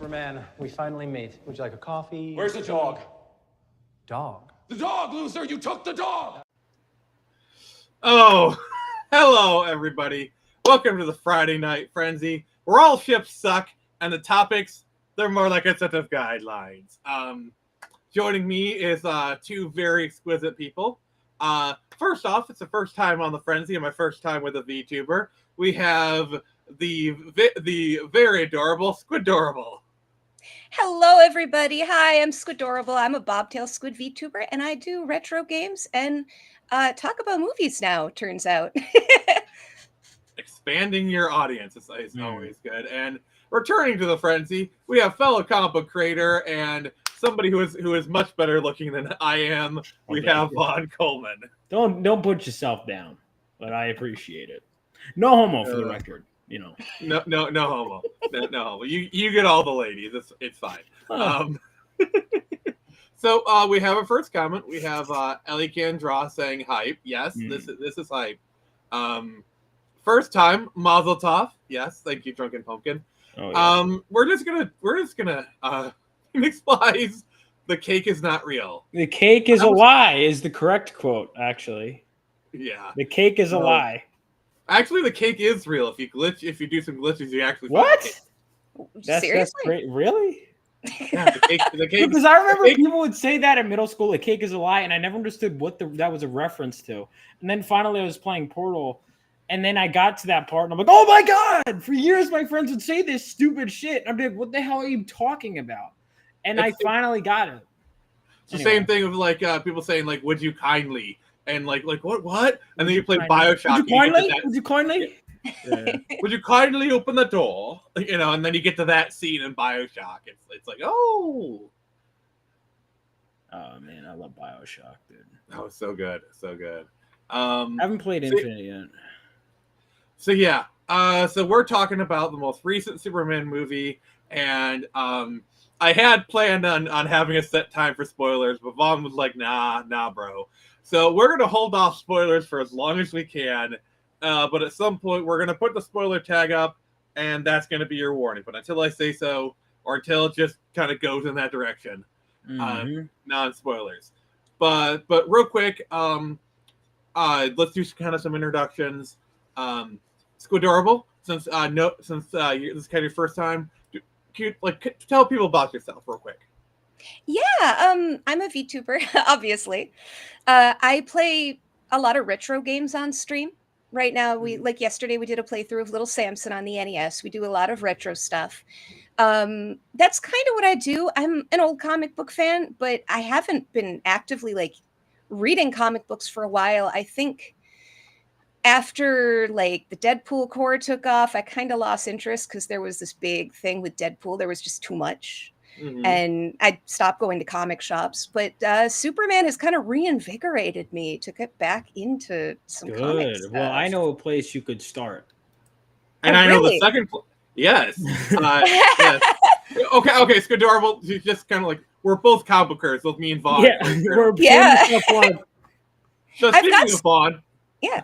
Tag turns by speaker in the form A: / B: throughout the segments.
A: Superman, we finally meet. Would you like a coffee?
B: Where's the dog?
A: Dog?
B: The dog, loser! You took the dog!
C: Oh, hello, everybody. Welcome to the Friday Night Frenzy, where all ships suck, and the topics, they're more like a set of guidelines. Joining me is two very exquisite people. First off, it's the first time on the Frenzy and my first time with a VTuber. We have the very adorable Squidorable.
D: Hello, everybody. Hi, I'm Squidorable. I'm a bobtail squid VTuber, and I do retro games and talk about movies now, turns out.
C: Expanding your audience is always good. And returning to the Frenzy, we have fellow comic book creator and somebody who is much better looking than I am. We have Vaughn Coleman.
E: Don't put yourself down, but I appreciate it. No homo for the record, you know.
C: No homo. No homo. You get all the ladies. It's fine. So we have a first comment. We have Ellie Can Draw saying hype. Yes, this is hype. First time Mazel Tov. Yes, thank you, Drunken Pumpkin.
E: Oh, yeah.
C: We're just gonna explies the cake is not real.
E: The cake is a lie is the correct quote, actually.
C: Yeah.
E: The cake is a lie.
C: Actually, the cake is real. If you do some glitches, you actually find
E: What?
C: the cake.
D: Seriously?
E: That's great. Really?
C: Yeah, the cake
E: Because I remember people would say that in middle school, the cake is a lie, and I never understood what that was a reference to. And then finally I was playing Portal, and then I got to that part, and I'm like, oh my God! For years my friends would say this stupid shit. And I'd be like, what the hell are you talking about? And I finally got it.
C: It's the same thing of like people saying like, would you kindly? And like what? And then you play Bioshock.
E: Would you kindly?
C: Yeah. Would you kindly open the door? You know, and then you get to that scene in Bioshock. It's like, oh
E: man, I love Bioshock, dude.
C: That was so good.
E: I haven't played Infinite yet.
C: So yeah, so we're talking about the most recent Superman movie, and I had planned on having a set time for spoilers, but Vaughn was like, nah, bro. So we're gonna hold off spoilers for as long as we can, but at some point we're gonna put the spoiler tag up, and that's gonna be your warning. But until I say so, or until it just kind of goes in that direction, non-spoilers. But real quick, let's do some introductions. Squidorable, since this is kind of your first time, tell people about yourself real quick.
D: Yeah, I'm a VTuber, obviously. I play a lot of retro games on stream. Right now, yesterday we did a playthrough of Little Samson on the NES. We do a lot of retro stuff. That's kind of what I do. I'm an old comic book fan, but I haven't been actively reading comic books for a while. I think after the Deadpool core took off, I kind of lost interest because there was this big thing with Deadpool. There was just too much. And I stopped going to comic shops. But Superman has kind of reinvigorated me to get back into some comic stuff.
E: Well, I know a place you could start.
C: And I know the second place. Yes. Yes. Okay, Squidorable. Just kind of we're both comic bookers, both me and Vaughn.
D: Yeah.
C: So speaking of Vaughn.
D: Yeah.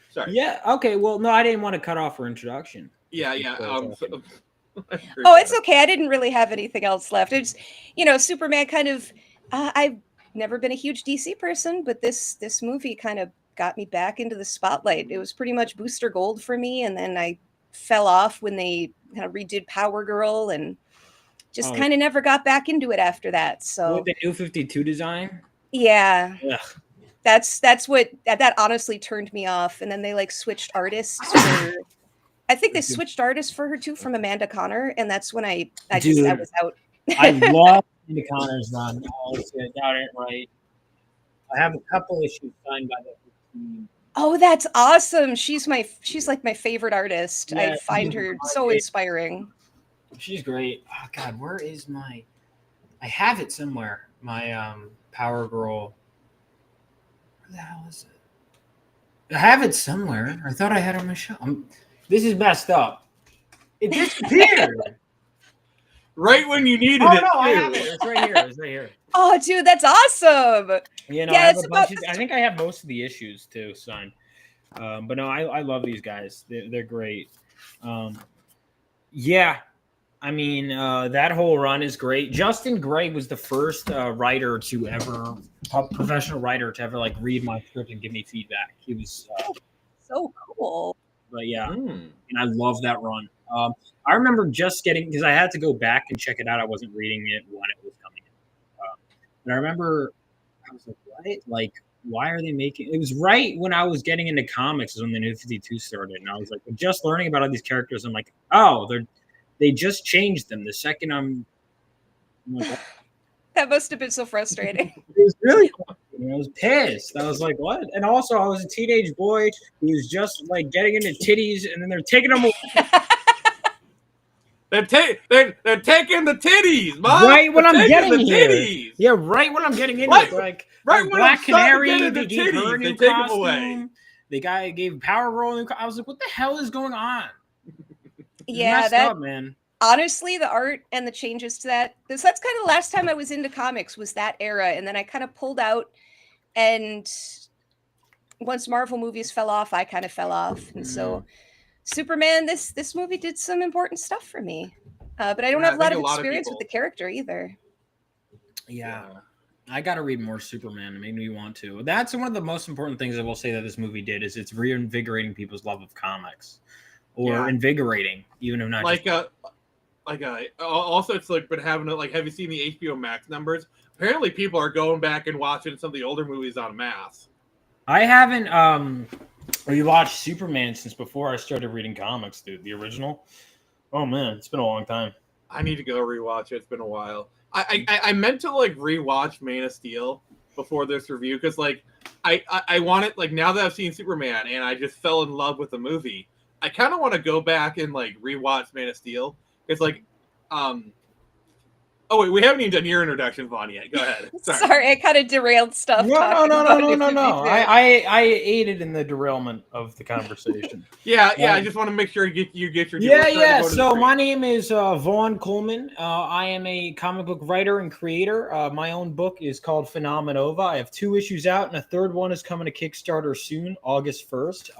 C: Sorry.
E: Yeah. Okay. Well, no, I didn't want to cut off her introduction.
C: Yeah.
D: It's okay. I didn't really have anything else left. It's, Superman kind of. I've never been a huge DC person, but this movie kind of got me back into the spotlight. It was pretty much Booster Gold for me, and then I fell off when they kind of redid Power Girl, and just kind of never got back into it after that. So
E: with the New 52 design.
D: Yeah.
E: Ugh.
D: That's what that honestly turned me off. And then they switched artists for, I think they switched artists for her too, from Amanda Connor, and that's when I was out.
E: I love Amanda Connor's run. I got it right. I have a couple issues signed by the team.
D: Oh, that's awesome. She's like my favorite artist. Yeah, I find her so inspiring.
E: She's great. Oh God, where is I have it somewhere. My Power Girl. Where the hell is it? I have it somewhere. I thought I had it on my shelf. This is messed up. It disappeared.
C: Right when you needed it.
E: Oh no, I have it. It's right here.
D: Oh, dude, that's awesome.
E: I think I have most of the issues too signed. But no, I love these guys. They're great. Yeah, I mean, that whole run is great. Justin Gray was the first writer to ever, professional writer to ever like read my script and give me feedback. He was,
D: So cool.
E: but yeah,
C: Hmm.
E: and I love that run. I remember just getting because I had to go back and check it out. I wasn't reading it when it was coming in, and I remember I was like, "What? Like, why are they making?" It was right when I was getting into comics is when the New 52 started, and I was like, just learning about all these characters. I'm like, oh, they just changed them. The second I'm like, what?
D: That must have been so frustrating.
E: It was really I was pissed. I was like, what? And also, I was a teenage boy who was just like getting into titties, and then they're taking them away.
C: They're taking the titties, Mom.
E: Right when
C: They're
E: I'm
C: taking
E: getting
C: the
E: here.
C: titties.
E: Yeah, right when I'm getting into
C: Right-
E: it. Like,
C: right
E: like
C: when
E: Black
C: I'm starting to
E: Canary,
C: get into
E: they gave her a
C: titties,
E: new
C: they take 'em
E: costume.
C: away.
E: The guy gave Power Girl a new I was like, what the hell is going on? It's
D: Yeah,
E: messed
D: that
E: up, man.
D: honestly, the art and the changes to that's kind of the last time I was into comics was that era, and then I kind of pulled out, and once Marvel movies fell off, I kind of fell off, and so Superman, this movie did some important stuff for me, but I don't
C: Yeah,
D: have a lot
C: think
D: of
C: a lot of
D: experience with
C: people-
D: the character either.
E: Yeah. I got to read more Superman. It made me want to. That's one of the most important things I will say that this movie did is it's reinvigorating people's love of comics, or
C: Yeah.
E: invigorating, even if not
C: Like
E: just.
C: also it's like been having like have you seen the HBO Max numbers? Apparently people are going back and watching some of the older movies en masse.
E: I haven't rewatched Superman since before I started reading comics, dude. The original. Oh man, it's been a long time.
C: I need to go rewatch it. It's been a while. I meant to like rewatch Man of Steel before this review because like I want it like now that I've seen Superman and I just fell in love with the movie. I kind of want to go back and like rewatch Man of Steel. It's like oh wait, we haven't even done your introduction, Vaughn, yet. Go ahead.
D: Sorry, I kind of derailed stuff.
E: No.
D: No.
E: I aided in the derailment of the conversation.
C: Yeah. I just want to make sure you get your
E: Yeah. So my name is Vaughn Coleman. I am a comic book writer and creator. My own book is called Phenomenova. I have 2 issues out, and a third one is coming to Kickstarter soon, August 1st.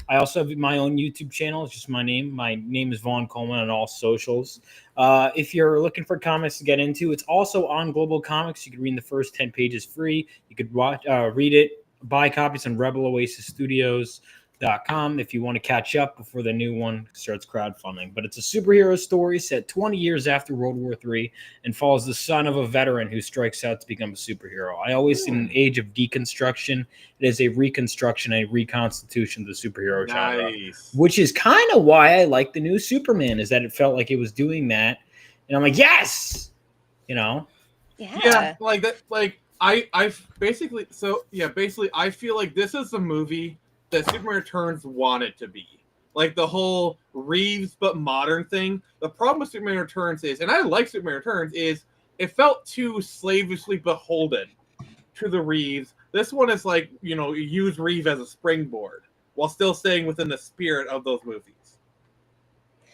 E: I also have my own YouTube channel. It's just my name. My name is Vaughn Coleman on all socials. If you're looking for comics to get into, it's also on Global Comics. You can read the first 10 pages free. You could read it, buy copies on RebelOasisStudios.com if you want to catch up before the new one starts crowdfunding. But it's a superhero story set 20 years after World War III and follows the son of a veteran who strikes out to become a superhero. I always see an age of deconstruction. It is a reconstruction, a reconstitution of the superhero genre.
C: Nice.
E: Which is kind of why I like the new Superman, is that it felt like it was doing that. And I'm like, yes!
C: Yeah, like that. Like I basically I feel like this is the movie that Superman Returns wanted to be. Like the whole Reeves but modern thing. The problem with Superman Returns is, and I like Superman Returns, is it felt too slavishly beholden to the Reeves. This one is like, use Reeves as a springboard while still staying within the spirit of those movies.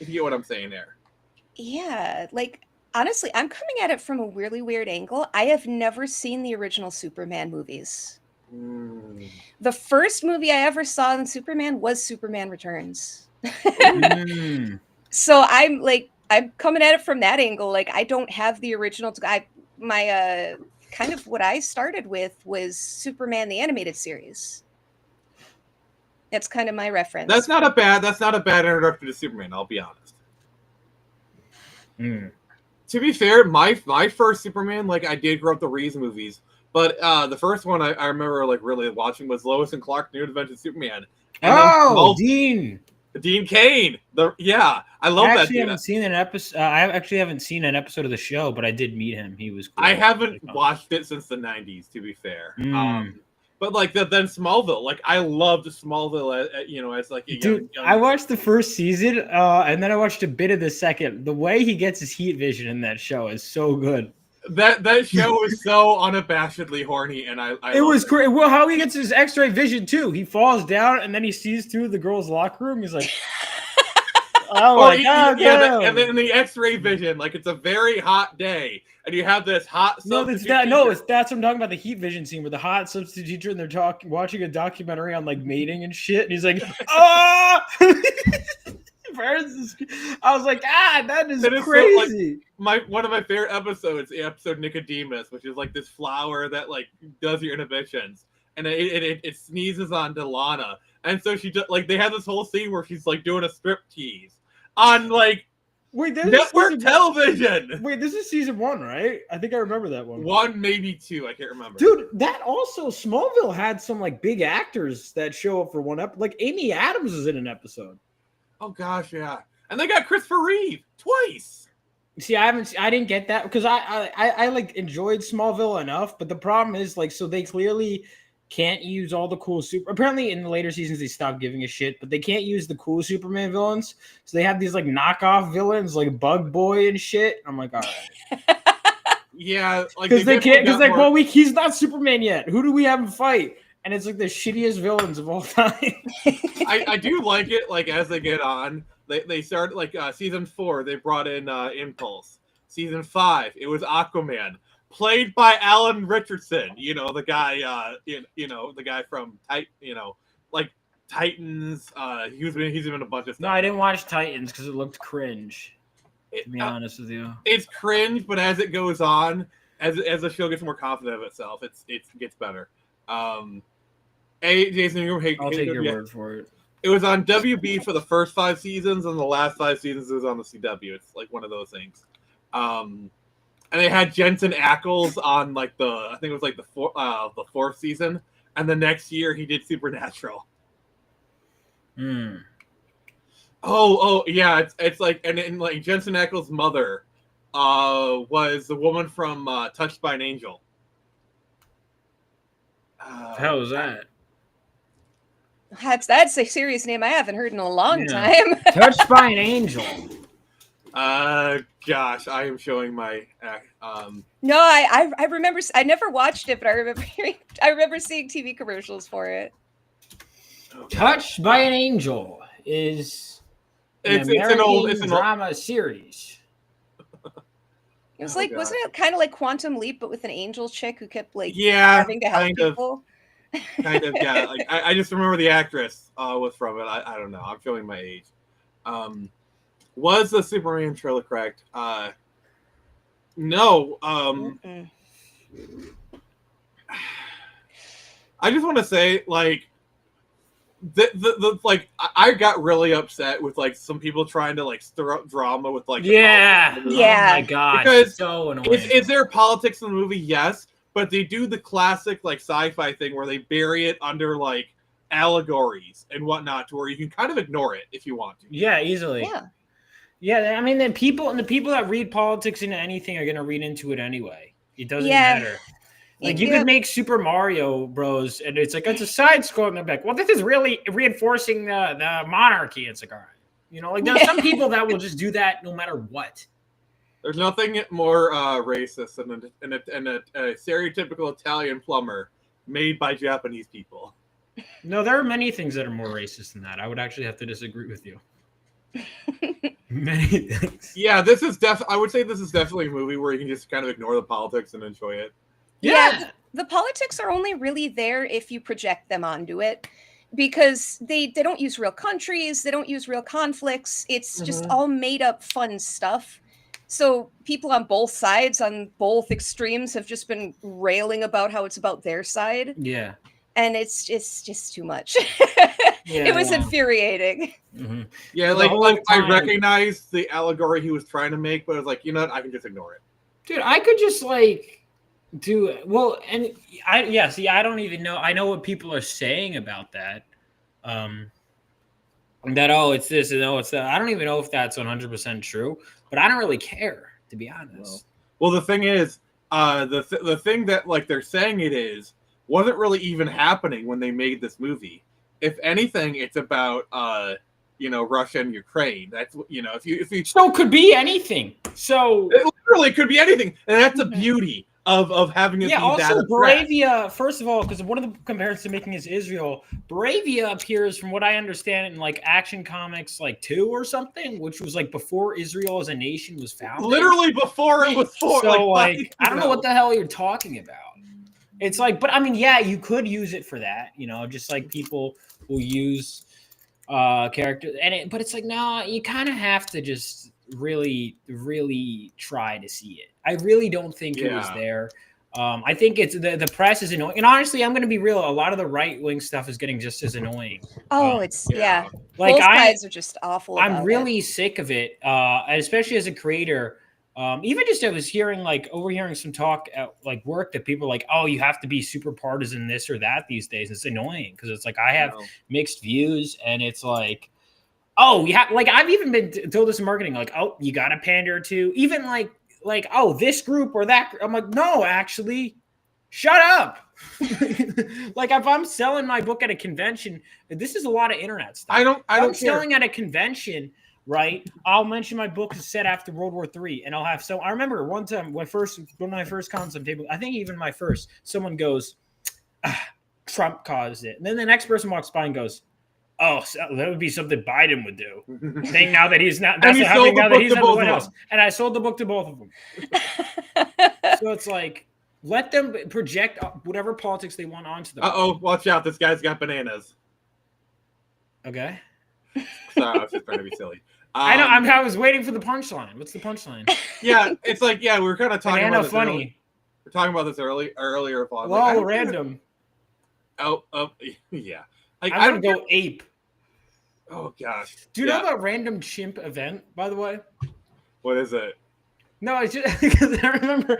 C: If you get what I'm saying there.
D: Yeah, like honestly, I'm coming at it from a really weird angle. I have never seen the original Superman movies. The first movie I ever saw in Superman was Superman Returns. So I'm coming at it from that angle. Like I don't have the original. My kind of what I started with was Superman the animated series. That's kind of my reference.
C: That's not a bad introduction to Superman, I'll be honest. To be fair, my first Superman, like I did grow up the Reeves movies, but the first one I remember like really watching was Lois and Clark: New Adventures of Superman. And
E: Dean
C: Kane. I love that.
E: I actually haven't seen an episode of the show, but I did meet him. He was cool.
C: I haven't watched it since the 90s, to be fair. But like then Smallville, like I loved Smallville, as like a young.
E: I watched the first season, and then I watched a bit of the second. The way he gets his heat vision in that show is so good.
C: That show is so unabashedly horny, and
E: it was great. Well, how he gets his X-ray vision too? He falls down, and then he sees through the girls' locker room. He's like, "Oh my god!"
C: And then in the X-ray vision, like it's a very hot day, and you have this hot.
E: That's what I'm talking about. The heat vision scene where the hot substitute teacher and they're watching a documentary on like mating and shit, and he's like, "Ah!" I was like, that is
C: It is so,
E: crazy.
C: One of my favorite episodes, the episode Nicodemus, which is like this flower that like does your inhibitions, and it sneezes onto Lana, and so she just like they have this whole scene where she's like doing a strip tease on like
E: Wait,
C: network television.
E: Wait, this is season 1, right? I think I remember that one.
C: 1, maybe 2, I can't remember.
E: Dude, that also Smallville had some like big actors that show up for one episode. Like Amy Adams is in an episode.
C: Oh gosh, yeah, and they got Christopher Reeve twice.
E: See, I didn't get that because I like enjoyed Smallville enough, but the problem is like so they clearly can't use all the cool apparently in the later seasons they stopped giving a shit, but they can't use the cool Superman villains. So they have these like knockoff villains like Bug Boy and shit. I'm like, all right.
C: Yeah, like
E: because they can't because like, well, he's not Superman yet. Who do we have him fight? And it's like the shittiest villains of all time.
C: I do like it, like as they get on. They start like season 4, they brought in Impulse. Season 5, it was Aquaman. Played by Alan Richardson, the guy, the guy from like Titans. He's been a bunch of stuff.
E: No, I didn't watch Titans because it looked cringe. To be honest with you,
C: it's cringe, but as it goes on, as the show gets more confident of itself, it gets better. Jason, I'll
E: take your word for it.
C: It was on WB for the first 5 seasons, and the last 5 seasons it was on the CW. It's like one of those things. And they had Jensen Ackles on like I think it was like the 4th season, and the next year he did Supernatural. Oh yeah, it's like and like Jensen Ackles' mother was the woman from Touched by an Angel.
E: How was that?
D: That's a serious name I haven't heard in a long time.
E: Touched by an Angel.
C: Gosh, I am showing my.
D: No, I remember. I never watched it, but I remember seeing TV commercials for it.
E: Touched by an Angel is an American drama series.
D: It was like, wasn't it kind of like Quantum Leap, but with an angel chick who kept like
C: having
D: to help people?
C: Kind of, yeah. Like, I just remember the actress was from it. I don't know. I'm showing my age. Was the Superman trailer correct? No. I just want to say, like, like I got really upset with like some people trying to like stir up drama with like
D: yeah.
E: Oh my god,
C: because
E: so annoying.
C: Is there politics in the movie? Yes, but they do the classic like sci-fi thing where they bury it under like allegories and whatnot, to where you can kind of ignore it if you want to.
E: Yeah, easily. Yeah. I mean, the people that read politics into anything are gonna read into it anyway. It doesn't matter. Like you could make Super Mario Bros. And it's like it's a side scroll, and they're like, well, this is really reinforcing the monarchy. It's like, all right, like there's some people that will just do that no matter what.
C: There's nothing more racist than a stereotypical Italian plumber made by Japanese people.
E: No, there are many things that are more racist than that. I would actually have to disagree with you. Many things.
C: Yeah, I would say this is definitely a movie where you can just kind of ignore the politics and enjoy it.
D: Yeah, the politics are only really there if you project them onto it, because they don't use real countries, they don't use real conflicts. It's just all made up fun stuff. So people on both sides, on both extremes, have just been railing about how it's about their side.
E: Yeah.
D: And it's just too much. It was infuriating.
E: Mm-hmm.
C: Yeah, like I recognize the allegory he was trying to make, but I was like, you know what, I can just ignore it.
E: Dude, I could just like do it. Well, and I don't even know. I know what people are saying about that. That it's this and it's that. I don't even know if that's 100% true, but I don't really care, to be honest.
C: Well, the thing is, the thing that like they're saying it wasn't really even happening when they made this movie. If anything, it's about Russia and Ukraine. That's if you
E: so it could be anything. So
C: it literally could be anything, and that's the beauty of having it.
E: Yeah.
C: Be
E: Also,
C: that
E: Bravia. First of all, because one of the comparisons to making is Israel. Bravia appears, from what I understand, in like Action Comics like 2 or something, which was like before Israel as a nation was founded.
C: Literally before it was formed.
E: So like I don't know what the hell you're talking about. It's like, but I mean, yeah, you could use it for that, just like people will use character, but it's like, no, you kind of have to just really, really try to see it. I really don't think it was there. I think it's the press is annoying, and honestly, I'm going to be real. A lot of the right wing stuff is getting just as annoying.
D: Oh, it's
C: yeah.
D: Like both sides are just awful.
E: I'm really sick of it, especially as a creator. Even just I was overhearing some talk at like work that people are like, oh, you have to be super partisan this or that these days. It's annoying because it's like I have mixed views, and it's like, oh, yeah, like I've even been told this in marketing, like, oh, you got to pander to even like oh, this group or that group. I'm like, no, actually, shut up. Like if I'm selling my book at a convention, this is a lot of internet stuff.
C: I don't
E: I'm selling at a convention, right? I'll mention my book is set after World War III, and I'll have I remember one time one of my first cons on table, I think even my first, someone goes, Trump caused it. And then the next person walks by and goes, oh, so that would be something Biden would do. Thing now that he's not, that's happening now that he's not the White House. And I sold the book to both of them. So it's like, let them project whatever politics they want onto them.
C: Uh-oh, watch out. This guy's got bananas.
E: Okay.
C: Sorry, I was just trying to be silly.
E: I know. I was waiting for the punchline. What's the punchline?
C: Yeah, it's like, we were kind of talking
E: Banana
C: about this.
E: Funny.
C: We're talking about this earlier.
E: Well, random.
C: Oh, yeah. Like,
E: I'm going to go ape.
C: Oh, gosh.
E: Do you know about Random Chimp Event, by the way?
C: What is it?
E: No, it's just because I remember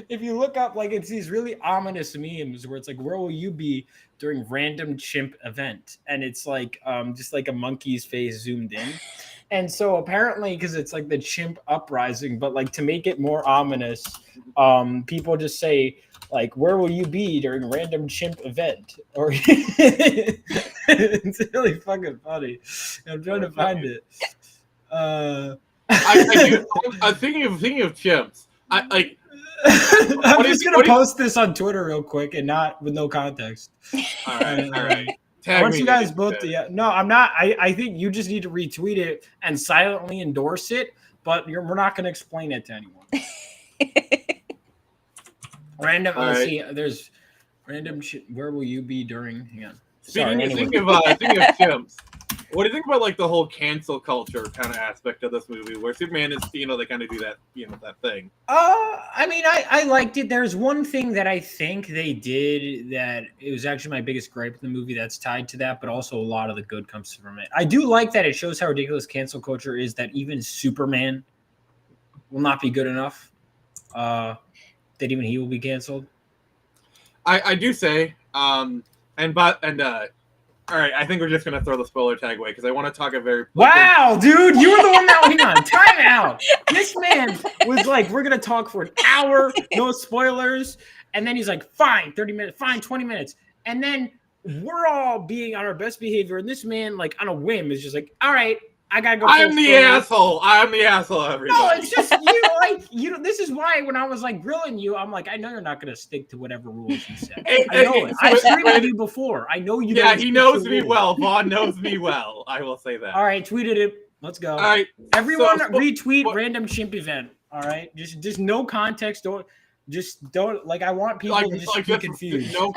E: if you look up, like, it's these really ominous memes where it's like, where will you be during Random Chimp Event? And it's like just like a monkey's face zoomed in. And so apparently, because it's like the chimp uprising, but like to make it more ominous, people just say, like, where will you be during Random Chimp Event? Or it's really fucking funny. I'm trying to find it.
C: I'm thinking of chimps. I'm
E: just gonna post this on Twitter real quick and not with no context.
C: All right.
E: I want you guys both to. No, I'm not. I think you just need to retweet it and silently endorse it, but we're not going to explain it to anyone. Random. Let's see. There's random shit. Where will you be during? Hang on.
C: Speaking of chimps, what do you think about like the whole cancel culture kind of aspect of this movie, where Superman is, they kind of do that, that thing?
E: I mean, I liked it. There's one thing that I think they did that it was actually my biggest gripe in the movie that's tied to that, but also a lot of the good comes from it. I do like that it shows how ridiculous cancel culture is, that even Superman will not be good enough. That even he will be canceled.
C: I do say, all right, I think we're just gonna throw the spoiler tag away because I want to talk a very.
E: Wow, dude, you were the one that hang on. Time out. This man was like, "We're gonna talk for an hour, no spoilers," and then he's like, "Fine, 30 minutes. Fine, 20 minutes," and then we're all being on our best behavior, and this man, like on a whim, is just like, "All right, I gotta go."
C: I'm the asshole. I'm the asshole. Everybody.
E: No, it's just this is why when I was like grilling you, I'm like, I know you're not gonna stick to whatever rules you said. I know it. I've streamed with you before. I know you.
C: Yeah, he knows me well. Vaughn knows me well. I will say that.
E: All right, tweeted it. Let's go.
C: All right,
E: everyone, retweet Random Chimp Event. All right, just no context. Don't like. I want people to just be confused.
C: No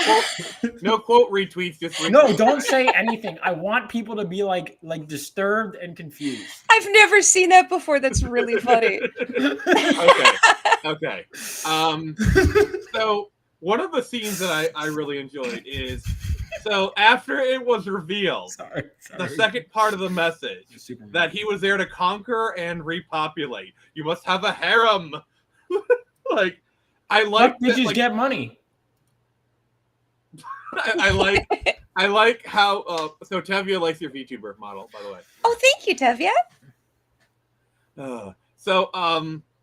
C: quote retweets. Just retweet.
E: No, don't say anything. I want people to be like disturbed and confused.
D: I've never seen that before. That's really funny.
C: Okay. So one of the scenes that I really enjoyed is, so after it was revealed, the second part of the message that he was there to conquer and repopulate. You must have a harem. Like. I like
E: bitches get money.
C: I like how so Tevya likes your VTuber model, by the way.
D: Oh, thank you, Tevya.
C: So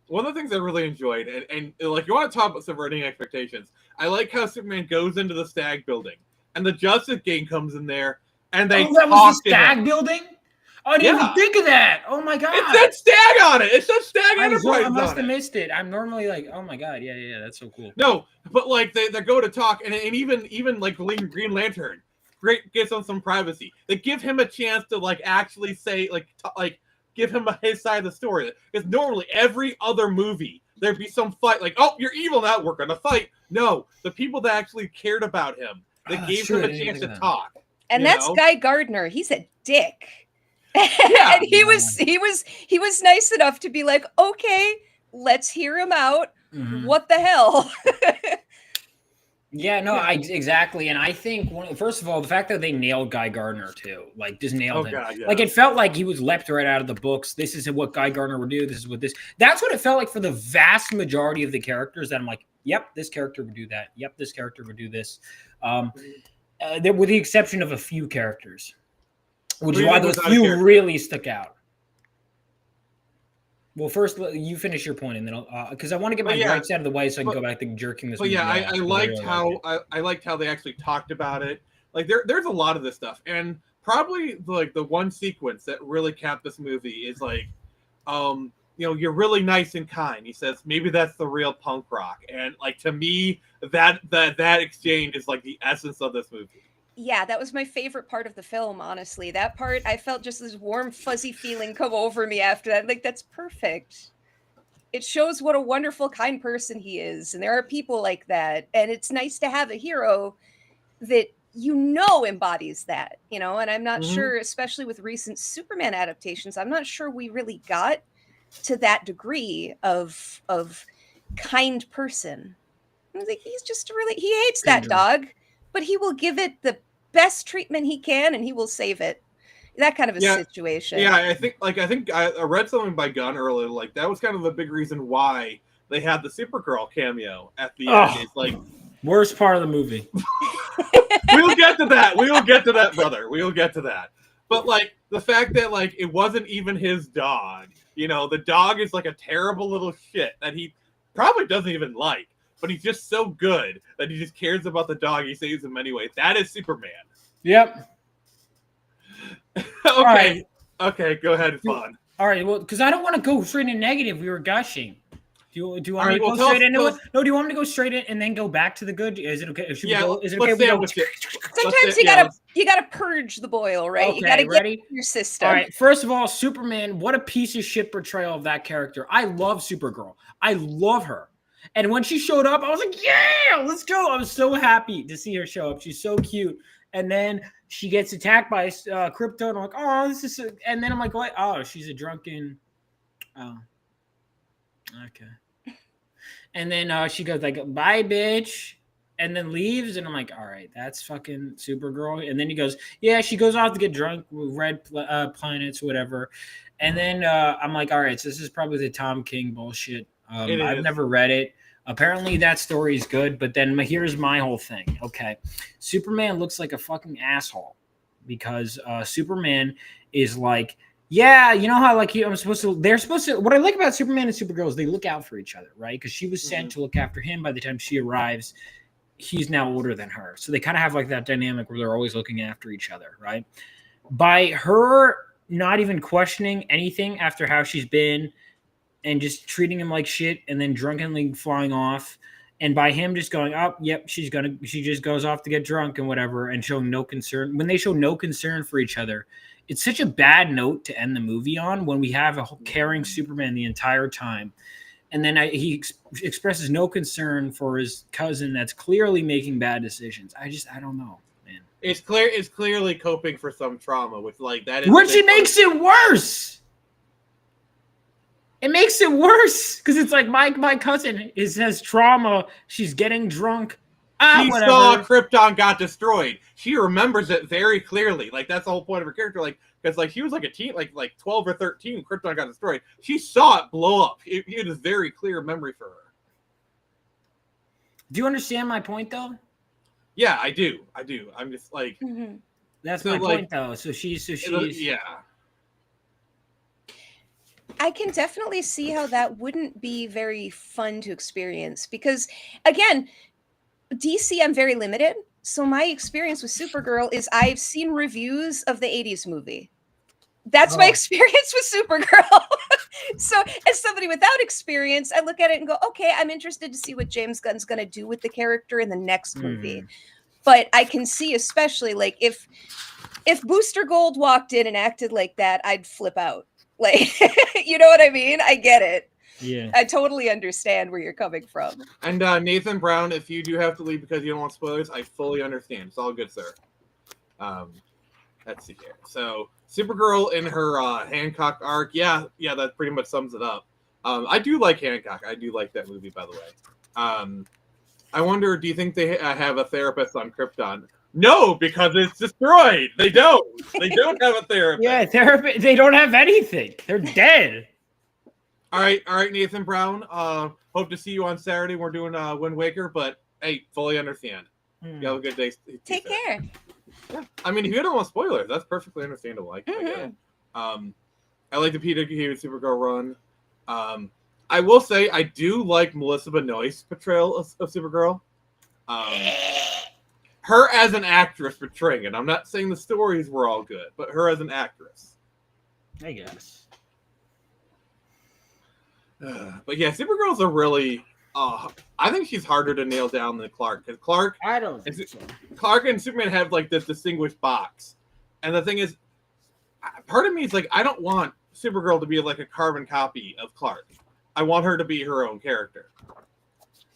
C: one of the things I really enjoyed, and like, you want to talk about subverting expectations, I like how Superman goes into the Stag building and the Justice Gang comes in there and they
E: that was the Stag building? I didn't even think of that. Oh my god!
C: It said Stag on it. It said Stag Enterprise.
E: I must have missed it. I'm normally like, oh my god, yeah, that's so cool.
C: No, but like they go to talk, and even like Green Lantern, gets on some privacy. They give him a chance to like actually say give him his side of the story. Because normally every other movie there'd be some fight, like, oh, you're evil now, we're gonna fight. No, the people that actually cared about him, they gave him a chance to talk.
D: And
C: You
D: that's
C: know?
D: Guy Gardner. He's a dick.
C: Yeah.
D: And he was nice enough to be like, okay, let's hear him out.
E: Mhm.
D: What the hell?
E: Yeah, no, exactly. And I think first of all, the fact that they nailed Guy Gardner too, like just nailed him.
C: God, yeah.
E: Like it felt like he was leapt right out of the books. This is what Guy Gardner would do. This is what this. That's what it felt like for the vast majority of the characters. That I'm like, yep, this character would do that. Yep, this character would do this. With the exception of a few characters, which is why those few really stuck out. Well, first you finish your point, and then I'll because I want to get my gripes out of the way, so I can go back to jerking this.
C: But yeah, I liked
E: really
C: how I liked how they actually talked about it. Like there's a lot of this stuff, and probably like the one sequence that really capped this movie is like, you're really nice and kind. He says maybe that's the real punk rock, and like to me that exchange is like the essence of this movie.
D: Yeah, that was my favorite part of the film, honestly. That part, I felt just this warm, fuzzy feeling come over me after that. Like, that's perfect. It shows what a wonderful, kind person he is. And there are people like that. And it's nice to have a hero that embodies that, and I'm not sure, especially with recent Superman adaptations, I'm not sure we really got to that degree of kind person. I was like, he's just he hates that dog, but he will give it the best treatment he can, and he will save it. That kind of a situation.
C: Yeah, I think I read something by Gunn earlier. Like that was kind of the big reason why they had the Supergirl cameo at the end. It's like
E: worst part of the movie.
C: We'll get to that. We will get to that, brother. We will get to that. But like the fact that like it wasn't even his dog. The dog is like a terrible little shit that he probably doesn't even like. But he's just so good that he just cares about the dog. He saves him anyway. That is Superman.
E: Yep.
C: Okay.
E: Right.
C: Okay, go ahead, Fawn.
E: All right. Well, because I don't want to go straight into negative. We were gushing. Do you want me to go
C: straight
E: into it? No, do you want me to go straight in and then go back to the good? Is it okay? Is it okay?
D: Sometimes you gotta purge the boil, right?
E: Okay,
D: you gotta
E: ready?
D: get your system.
E: All right. First of all, Superman. What a piece of shit portrayal of that character. I love Supergirl. I love her. And when she showed up, I was like, yeah, let's go. I was so happy to see her show up. She's so cute. And then she gets attacked by Krypton. I'm like, oh, this is... And then I'm like, what? Oh, she's a drunken... Oh. Okay. And then she goes like, bye, bitch. And then leaves. And I'm like, all right, that's fucking Supergirl. And then he goes, yeah, she goes off to get drunk with red planets, whatever. And then I'm like, all right, so this is probably the Tom King bullshit. I've never read it. Apparently that story is good, but then here's my whole thing. Okay. Superman looks like a fucking asshole because Superman is like, yeah, you know how like they're supposed to, what I like about Superman and Supergirl is they look out for each other, right? Because she was sent to look after him. By the time she arrives, he's now older than her. So they kind of have like that dynamic where they're always looking after each other, right? By her not even questioning anything after how she's been and just treating him like shit and then drunkenly flying off. And by him just going, oh, yep, she just goes off to get drunk and whatever and showing no concern. When they show no concern for each other, it's such a bad note to end the movie on when we have a caring Superman the entire time. And then he expresses no concern for his cousin that's clearly making bad decisions. I don't know, man.
C: It's clearly coping for some trauma with like that.
E: Which it makes it worse. It makes it worse because it's like my cousin has trauma. She's getting drunk.
C: She saw Krypton got destroyed. She remembers it very clearly. Like that's the whole point of her character. Like because like she was like a teen, like 12 or 13. Krypton got destroyed. She saw it blow up. It is very clear memory for her.
E: Do you understand my point though?
C: Yeah, I do. I'm just like
E: that's my point though. So she's
C: yeah.
D: I can definitely see how that wouldn't be very fun to experience because, again, DC, I'm very limited. So my experience with Supergirl is I've seen reviews of the 80s movie. That's my experience with Supergirl. So as somebody without experience, I look at it and go, okay, I'm interested to see what James Gunn's going to do with the character in the next movie. But I can see, especially like if Booster Gold walked in and acted like that, I'd flip out. Like, you know what I mean? I get it.
E: Yeah.
D: I totally understand where you're coming from.
C: And Nathan Brown, if you do have to leave because you don't want spoilers, I fully understand. It's all good, sir. Let's see here. So Supergirl in her Hancock arc, yeah, that pretty much sums it up. I do like Hancock. I do like that movie, by the way. I wonder, do you think they have a therapist on Krypton? No, because it's destroyed. They don't. They don't have a therapist.
E: Yeah, therapy. They don't have anything. They're dead.
C: All right, Nathan Brown. Hope to see you on Saturday. We're doing Wind Waker, but hey, fully understand. You have a good day.
D: Take care.
C: Yeah, I mean, if you don't want spoilers, that's perfectly understandable. I get it. I like the Peter King Supergirl run. I will say I do like Melissa Benoist's portrayal of Supergirl. Her as an actress portraying it. I'm not saying the stories were all good, but her as an actress.
E: I guess.
C: But yeah, Supergirl's a really. I think she's harder to nail down than Clark, because Clark.
E: I don't think so.
C: Clark and Superman have like this distinguished box, and the thing is, part of me is like, I don't want Supergirl to be like a carbon copy of Clark. I want her to be her own character.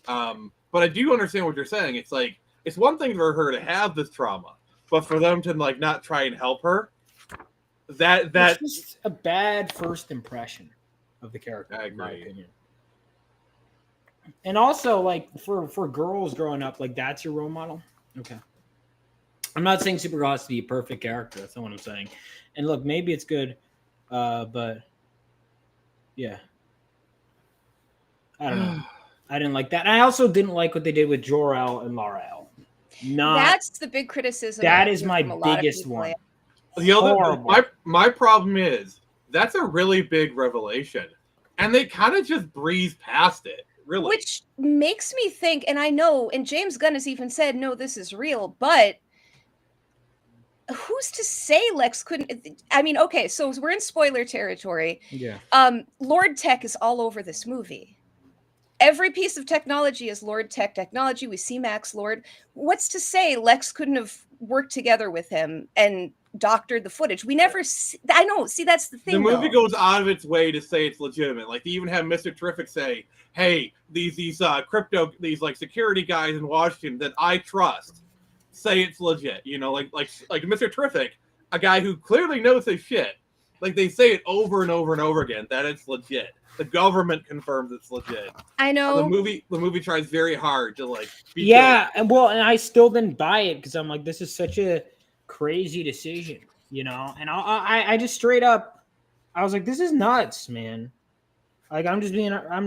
C: But I do understand what you're saying. It's like, it's one thing for her to have this trauma, but for them to like not try and help her, that's
E: just a bad first impression of the character,
C: I
E: in my
C: agree.
E: opinion. And also, like, for girls growing up, like, that's your role model. Okay. I'm not saying Supergirl has to be a perfect character. That's not what I'm saying. And look, maybe it's good, but yeah. I don't know. I didn't like that. And I also didn't like what they did with Jor-El and Lar-El.
D: That's the big criticism.
E: That is my biggest one.
C: The other, my problem is that's a really big revelation, and they kind of just breeze past it. Really.
D: Which makes me think, and I know, and James Gunn has even said, no, this is real, but who's to say Lex couldn't? I mean, okay, so we're in spoiler territory.
E: Yeah.
D: Lord Tech is all over this movie. Every piece of technology is Lord Tech technology. We see Max Lord. What's to say Lex couldn't have worked together with him and doctored the footage? We never see, I know. See, that's the thing.
C: The movie goes out of its way to say it's legitimate. Like, they even have Mr. Terrific say, "Hey, these crypto, these like security guys in Washington that I trust say it's legit." You know, like Mr. Terrific, a guy who clearly knows his shit. Like, they say it over and over and over again that it's legit. The government confirms it's legit.
D: I know.
C: The movie tries very hard to like.
E: And I still didn't buy it because I'm like, this is such a crazy decision, you know. And I just straight up, I was like, this is nuts, man. Like, I'm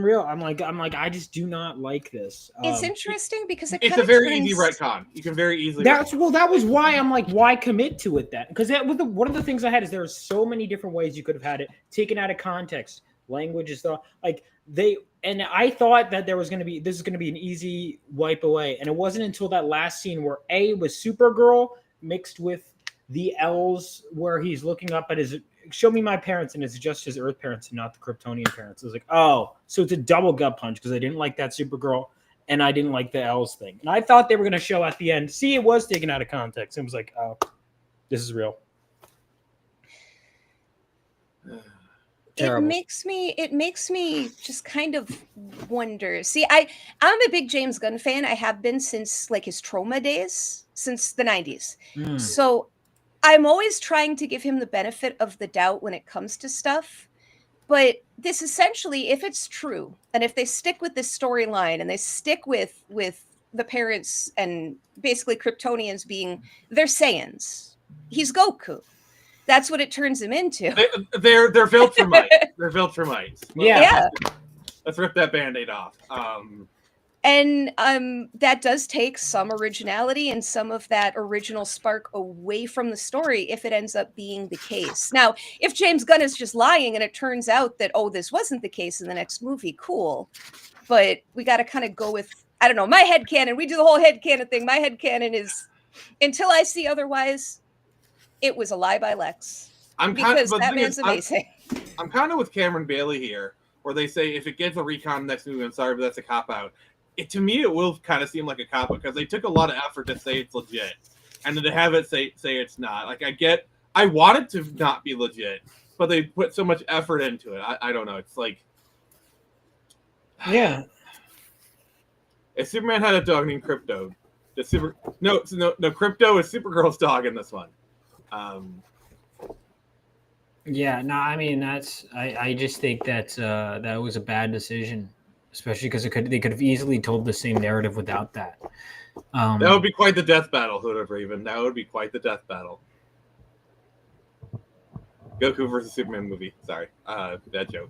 E: real. I'm like, I just do not like this.
D: It's interesting because
C: it's a very easy retcon. You can very easily.
E: That was why I'm like, why commit to it then? Because one of the things I had is there are so many different ways you could have had it taken out of context. Language is and I thought that this is going to be an easy wipe away, and it wasn't until that last scene where A was Supergirl mixed with the L's, where he's looking up at his show me my parents, and it's just his Earth parents and not the Kryptonian parents. I was like, oh, so it's a double gut punch because I didn't like that Supergirl and I didn't like the L's thing, and I thought they were going to show at the end. See, it was taken out of context. It was like, oh, this is real.
D: Terrible. It makes me just kind of wonder. See, I'm a big James Gunn fan. I have been since like his Trauma days, since the 90s. So I'm always trying to give him the benefit of the doubt when it comes to stuff. But this essentially, if it's true, and if they stick with this storyline and they stick with the parents and basically Kryptonians being, they're Saiyans. He's Goku. That's what it turns him into.
C: They're Viltrumites. They're Viltrumites.
E: Yeah.
C: Let's rip that Band-Aid off.
D: And that does take some originality and some of that original spark away from the story if it ends up being the case. Now, if James Gunn is just lying and it turns out that, oh, this wasn't the case in the next movie, cool. But we got to kind of go with, I don't know, my headcanon. We do the whole headcanon thing. My headcanon is, until I see otherwise, it was a lie by Lex. That man's amazing.
C: I'm kind of with Cameron Bailey here, where they say if it gets a recon next movie, I'm sorry, but that's a cop-out. To me, it will kind of seem like a cop-out because they took a lot of effort to say it's legit. And then to have it say it's not. Like, I want it to not be legit, but they put so much effort into it. I don't know. It's like...
E: Yeah.
C: If Superman had a dog named Crypto, Crypto is Supergirl's dog in this one.
E: Yeah, no, I mean I just think that was a bad decision, especially because they could have easily told the same narrative without that.
C: That would be quite the death battle, Hood of Raven. That would be quite the death battle. Goku versus Superman movie. Sorry, that joke.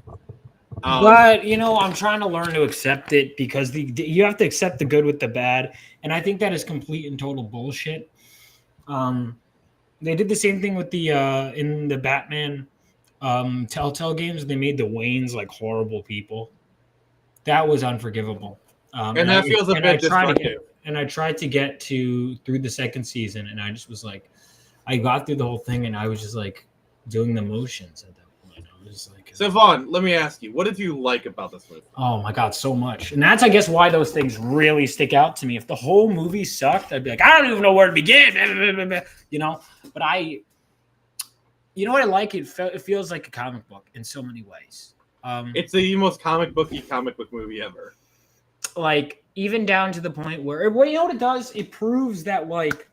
E: But I'm trying to learn to accept it because you have to accept the good with the bad, and I think that is complete and total bullshit. They did the same thing with the in the Batman Telltale games. They made the Waynes like horrible people. That was unforgivable.
C: And that feels a bit destructive.
E: And I tried to get through the second season, and I just was like, I got through the whole thing, and I was just like doing the motions at that point. I was like,
C: so Vaughn, let me ask you, what did you like about this movie?
E: Oh my god, so much. And that's, I guess, why those things really stick out to me. If the whole movie sucked, I'd be like, I don't even know where to begin. But you know what I like? It feels like a comic book in so many ways.
C: It's the most comic book movie ever.
E: Like, even down to the point where, well, you know what it does? It proves that like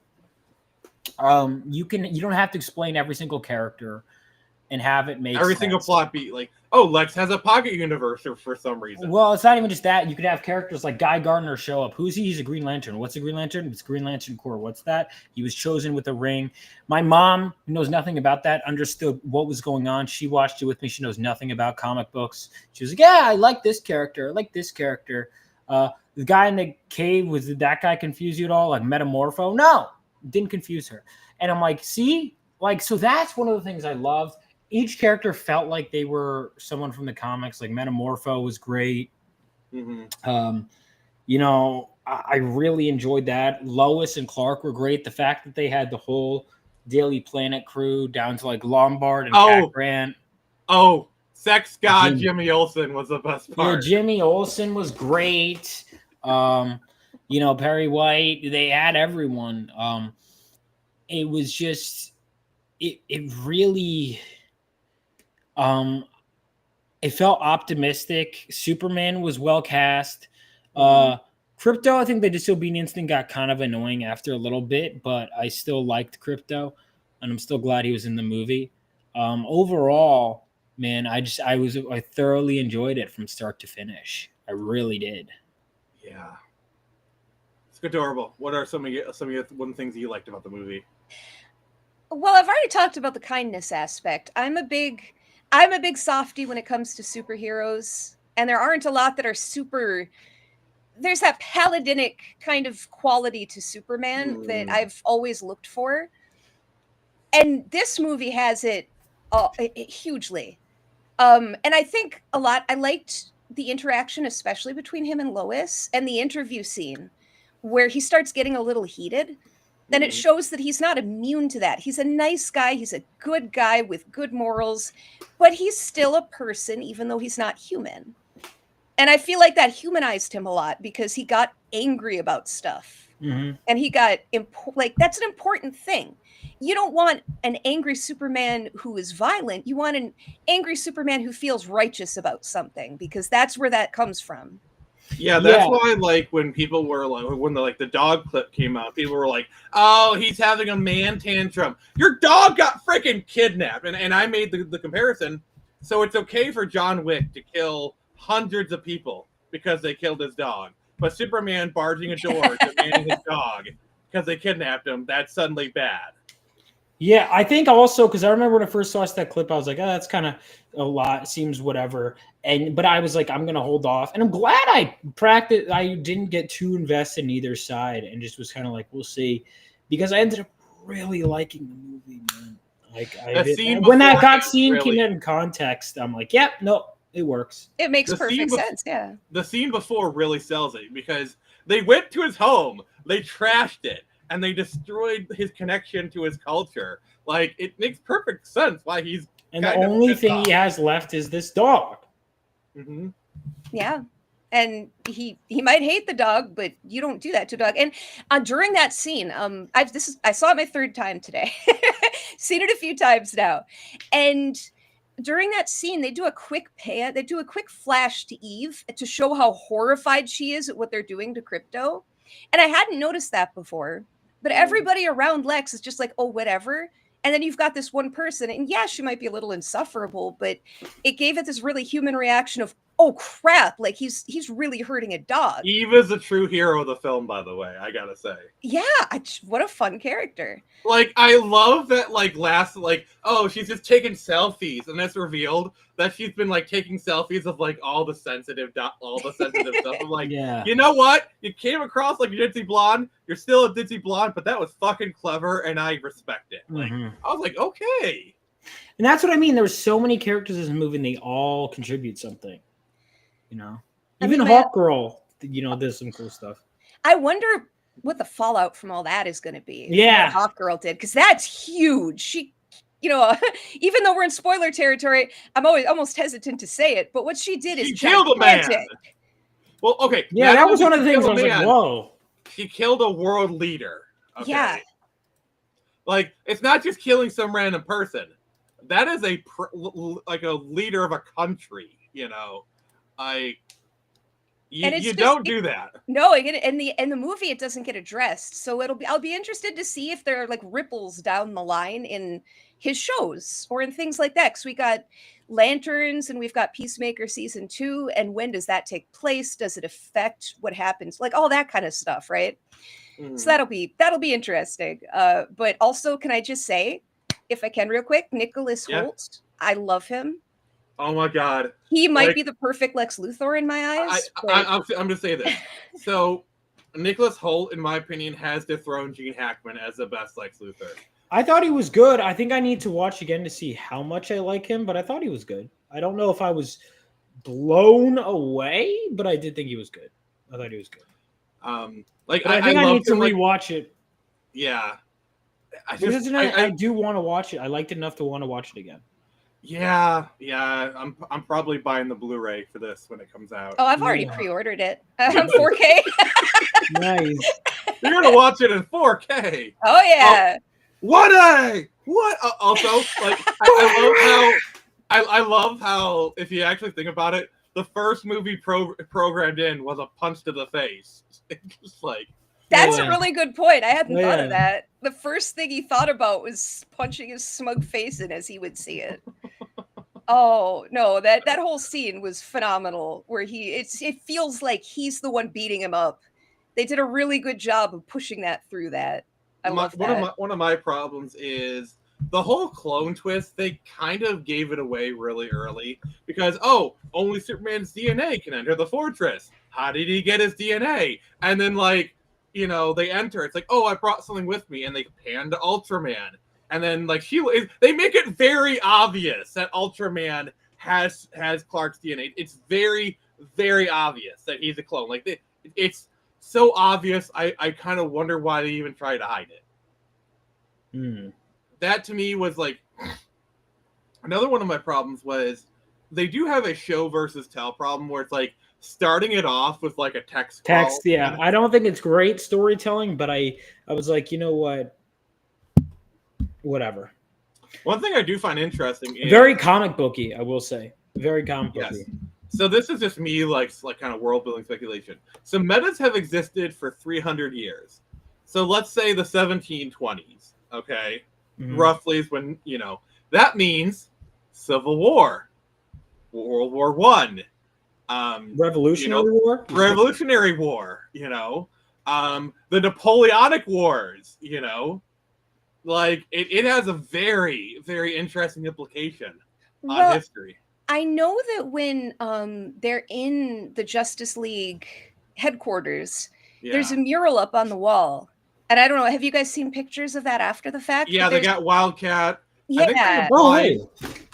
E: you don't have to explain every single character and have it make
C: every single plot beat. Like, oh, Lex has a pocket universe for some reason.
E: Well, it's not even just that. You could have characters like Guy Gardner show up. Who's he? He's a Green Lantern. What's a Green Lantern? It's Green Lantern Corps. What's that? He was chosen with a ring. My mom, who knows nothing about that, understood what was going on. She watched it with me. She knows nothing about comic books. She was like, yeah, I like this character. I like this character. The guy in the cave, did that guy confuse you at all? Like Metamorpho? No, didn't confuse her. And I'm like, see? Like, so that's one of the things I loved. Each character felt like they were someone from the comics. Like Metamorpho was great. Mm-hmm. I really enjoyed that. Lois and Clark were great. The fact that they had the whole Daily Planet crew down to like Lombard and Cat Grant.
C: Oh, sex god Jimmy Olsen was the best part.
E: Yeah, Jimmy Olsen was great. Perry White. They had everyone. It was just it really it felt optimistic. Superman was well cast. Crypto, I think the disobedience thing got kind of annoying after a little bit, but I still liked Crypto, and I'm still glad he was in the movie. Overall, man, I thoroughly enjoyed it from start to finish. I really did.
C: Yeah, it's adorable. What are some of the things you liked about the movie?
D: Well, I've already talked about the kindness aspect. I'm a big softie when it comes to superheroes, and there aren't a lot that are super. There's that paladinic kind of quality to Superman that I've always looked for, and this movie has it hugely. And I think a lot. I liked the interaction, especially between him and Lois, and the interview scene where he starts getting a little heated. Then it shows that he's not immune to that. He's a nice guy. He's a good guy with good morals, but he's still a person, even though he's not human. And I feel like that humanized him a lot because he got angry about stuff. Mm-hmm. And he got, that's an important thing. You don't want an angry Superman who is violent. You want an angry Superman who feels righteous about something, because that's where that comes from.
C: Yeah, that's why, like, when people were like, when the dog clip came out, people were like, "Oh, he's having a man tantrum. Your dog got freaking kidnapped." And I made the comparison. So it's okay for John Wick to kill hundreds of people because they killed his dog, but Superman barging a door demanding his dog because they kidnapped him, that's suddenly bad.
E: Yeah, I think also because I remember when I first watched that clip, I was like, "Oh, that's kind of a lot. It seems whatever." But I was like, "I'm gonna hold off," and I'm glad I practiced. I didn't get too invested in either side, and just was kind of like, "We'll see," because I ended up really liking the movie, man. Like when that cutscene came in context, I'm like, "Yep, no, it works.
D: It makes perfect sense." Yeah.
C: The scene before really sells it because they went to his home, they trashed it, and they destroyed his connection to his culture. Like, it makes perfect sense why he's.
E: And the only thing he has left is this dog.
C: Mm-hmm.
D: Yeah. And he might hate the dog, but you don't do that to a dog. And during that scene, I saw it my third time today. Seen it a few times now. And during that scene, they do a quick flash to Eve to show how horrified she is at what they're doing to Crypto. And I hadn't noticed that before, but everybody around Lex is just like, oh, whatever. And then you've got this one person, and yeah, she might be a little insufferable, but it gave it this really human reaction of, oh crap, like he's really hurting a dog.
C: Eva's a true hero of the film, by the way, I gotta say.
D: Yeah, what a fun character.
C: Like, I love that, like, oh, she's just taking selfies, and it's revealed that she's been, like, taking selfies of, like, all the sensitive stuff. I'm like, you know what? You came across like a ditzy blonde. You're still a ditzy blonde, but that was fucking clever, and I respect it. Like, I was like, okay.
E: And that's what I mean. There were so many characters in this movie, and they all contribute something. You know? Even Hawk Girl, you know, does some cool stuff.
D: I wonder what the fallout from all that is going to be.
E: Yeah.
D: What Hawk Girl did, because that's huge. She, you know, even though we're in spoiler territory, I'm always almost hesitant to say it, but what she did is
C: killed a man. Well, okay.
E: Yeah, that was one of the things I was like, whoa.
C: She killed a world leader. Okay?
D: Yeah.
C: Like, it's not just killing some random person. That is like a leader of a country, you know. You don't do that.
D: No, in the movie it doesn't get addressed. So I'll be interested to see if there are like ripples down the line in his shows or in things like that. Because we got Lanterns and we've got Peacemaker season 2, and when does that take place? Does it affect what happens? Like all that kind of stuff, right? So that'll be interesting. But also, can I just say, if I can, real quick, Nicholas Hoult, I love him.
C: Oh my god,
D: he might be the perfect Lex Luthor in my eyes.
C: I'm gonna say this. So, Nicholas Hoult, in my opinion, has dethroned Gene Hackman as the best Lex Luthor.
E: I thought he was good. I think I need to watch again to see how much I like him, but I thought he was good. I don't know if I was blown away, but I did think he was good. I thought he was good.
C: Like
E: I think I need to rewatch it.
C: Yeah,
E: I do want to watch it. I liked it enough to want to watch it again.
C: Yeah. I'm probably buying the Blu-ray for this when it comes out.
D: Oh, I've already pre-ordered it. 4K.
E: Nice.
C: You're gonna watch it in 4K.
D: Oh yeah.
C: What? Also, like, I love how if you actually think about it, the first movie programmed in was a punch to the face. It's just like.
D: That's a really good point. I hadn't thought of that. The first thing he thought about was punching his smug face in as he would see it. Oh no, that whole scene was phenomenal. Where it feels like he's the one beating him up. They did a really good job of pushing that through that. I love that.
C: One of my problems is the whole clone twist. They kind of gave it away really early because only Superman's DNA can enter the fortress. How did he get his DNA? And then like. You know, they enter. It's like, I brought something with me, and they pan to Ultraman, and then like they make it very obvious that Ultraman has Clark's DNA. It's very, very obvious that he's a clone. Like it's so obvious. I kind of wonder why they even try to hide it. That to me was like another one of my problems was they do have a show versus tell problem where it's like. Starting it off with like a text.
E: Yeah. I don't think it's great storytelling, but I was like, you know what? Whatever.
C: One thing I do find interesting is
E: very comic booky, I will say. Very comic booky.
C: Yes. So this is just me like kind of world building speculation. So metas have existed for 300 years. So let's say the 1720s, okay? Roughly is when, you know, that means Civil War, World War One.
E: Revolutionary
C: War, you know, the Napoleonic Wars, you know, like it has a very, very interesting implication on history.
D: I know that when they're in the Justice League headquarters, there's a mural up on the wall, and I don't know. Have you guys seen pictures of that after the fact?
C: Yeah, they got Wildcat.
D: Yeah.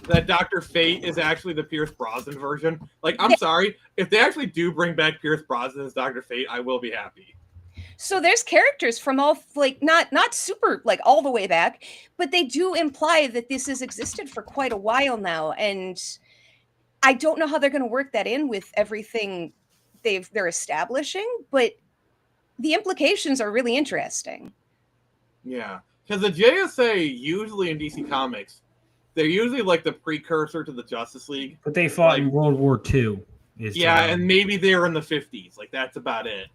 C: That Dr. Fate is actually the Pierce Brosnan version. Like, I'm sorry. If they actually do bring back Pierce Brosnan as Dr. Fate, I will be happy.
D: So there's characters from all, like, not super, like, all the way back, but they do imply that this has existed for quite a while now. And I don't know how they're going to work that in with everything they're establishing, but the implications are really interesting.
C: Yeah. Because the JSA, usually in DC Comics, they're usually like the precursor to the Justice League.
E: But they fought in World War II.
C: Yeah, and maybe they were in the 50s. Like that's about it.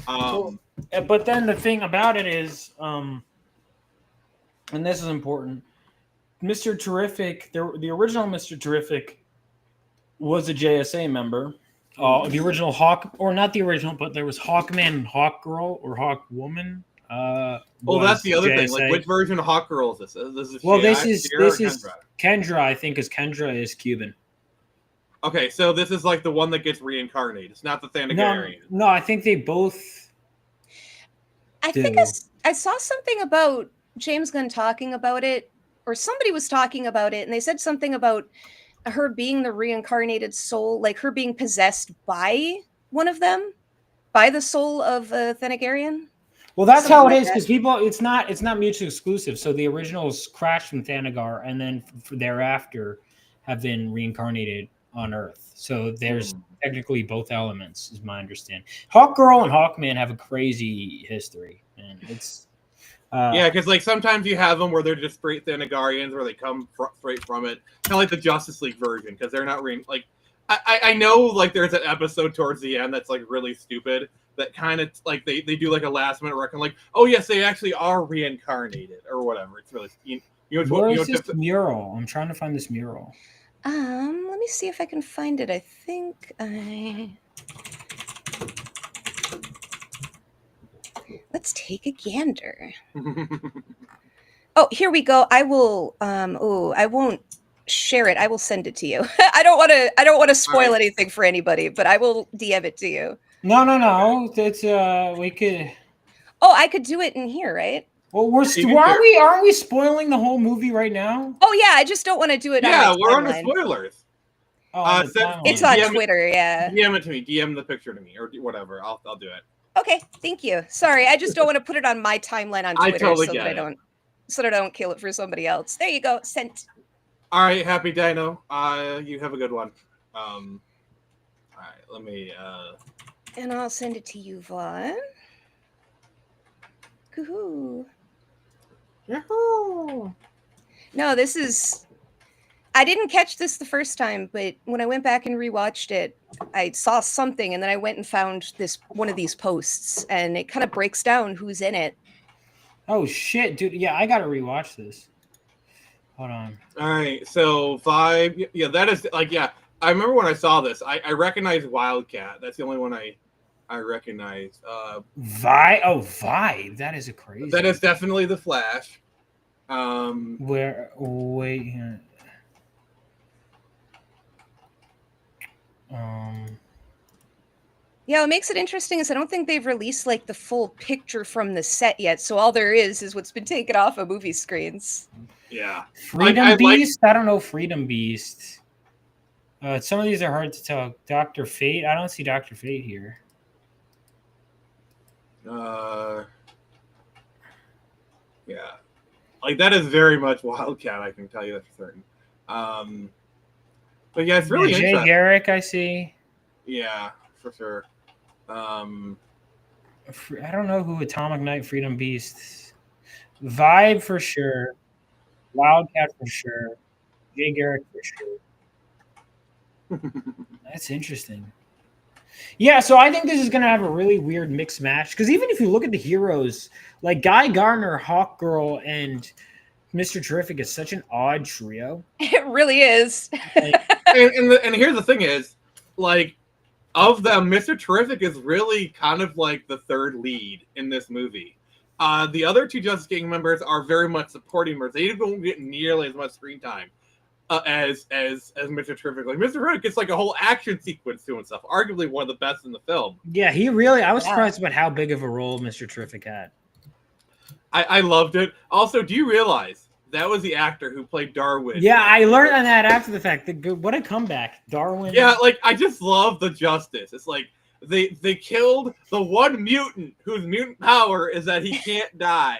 E: But then the thing about it is, and this is important, Mr. Terrific, the original Mr. Terrific was a JSA member. The original Hawk, or not the original, but there was Hawkman and Hawkgirl or Hawkwoman.
C: Well, that's the other thing. Like, which version of Hawkgirl is this? This is
E: this is Kendra. I think is Kendra is Cuban.
C: Okay, so this is like the one that gets reincarnated. It's not the Thanagarian.
E: No, I think they both.
D: I think I saw something about James Gunn talking about it, or somebody was talking about it, and they said something about her being the reincarnated soul, like her being possessed by one of them, by the soul of Thanagarian.
E: Well, that's how it is, because people, it's not mutually exclusive. So the originals crashed from Thanagar, and then thereafter have been reincarnated on Earth. So there's technically both elements, is my understanding. Hawkgirl and Hawkman have a crazy history, and it's
C: yeah, because like sometimes you have them where they're just straight Thanagarians, where they come straight from it, kind of like the Justice League version, because they're not like. I know like there's an episode towards the end that's like really stupid. That kind of like they do like a last minute reckon, like, oh yes, they actually are reincarnated or whatever. It's really
E: where is this mural? I'm trying to find this mural.
D: Let me see if I can find it. I think let's take a gander. Oh, here we go. I will. I won't share it. I will send it to you. I don't want to spoil anything for anybody, but I will DM it to you.
E: No. It's we could.
D: Oh, I could do it in here, right?
E: Well, aren't we spoiling the whole movie right now?
D: Oh yeah, I just don't want to do it.
C: Yeah,
D: on
C: we're on the spoilers.
D: It's on Twitter. Yeah.
C: DM it to me. DM the picture to me or whatever. I'll do it.
D: Okay, thank you. Sorry, I just don't want to put it on my timeline on Twitter
C: totally
D: so that I don't kill it for somebody else. There you go. Sent.
C: All right, Happy Dino. You have a good one. All right, let me.
D: And I'll send it to you, Vaughn. Woohoo!
C: Yahoo!
D: No, this is. I didn't catch this the first time, but when I went back and rewatched it, I saw something, and then I went and found one of these posts, and it kind of breaks down who's in it.
E: Oh shit, dude! Yeah, I gotta rewatch this. Hold on.
C: All right, so Vibe, yeah, that is like, yeah. I remember when I saw this, I recognized Wildcat. That's the only one I recognize.
E: Vibe. That is a crazy.
C: That is definitely the Flash.
E: Wait.
D: Yeah, what makes it interesting is I don't think they've released like the full picture from the set yet. So all there is what's been taken off of movie screens.
C: Yeah.
E: Freedom Beast? I don't know Freedom Beast. Some of these are hard to tell. Dr. Fate? I don't see Dr. Fate here.
C: Yeah. Like that is very much Wildcat, I can tell you that for certain. But yeah, it's really
E: interesting. Jay Garrick, I see.
C: Yeah, for sure.
E: I don't know who Atomic Knight, Freedom Beast. Vibe for sure. Wildcat for sure. Jay Garrick for sure. That's interesting. Yeah, so I think this is going to have a really weird mixed match. Because even if you look at the heroes, like Guy Gardner, Hawkgirl, and Mr. Terrific is such an odd trio.
D: It really is.
C: and here's the thing is, like, of them, Mr. Terrific is really kind of like the third lead in this movie. The other two Justice Gang members are very much supporting members. They don't get nearly as much screen time as Mr. Terrific. Like Mr. Terrific gets like a whole action sequence to himself. Arguably one of the best in the film.
E: Yeah, I was surprised about how big of a role Mr. Terrific had.
C: I loved it. Also, do you realize that was the actor who played Darwin?
E: Yeah, I learned on that after the fact. What a comeback, Darwin.
C: Yeah, like I just love the justice. It's like they killed the one mutant whose mutant power is that he can't die.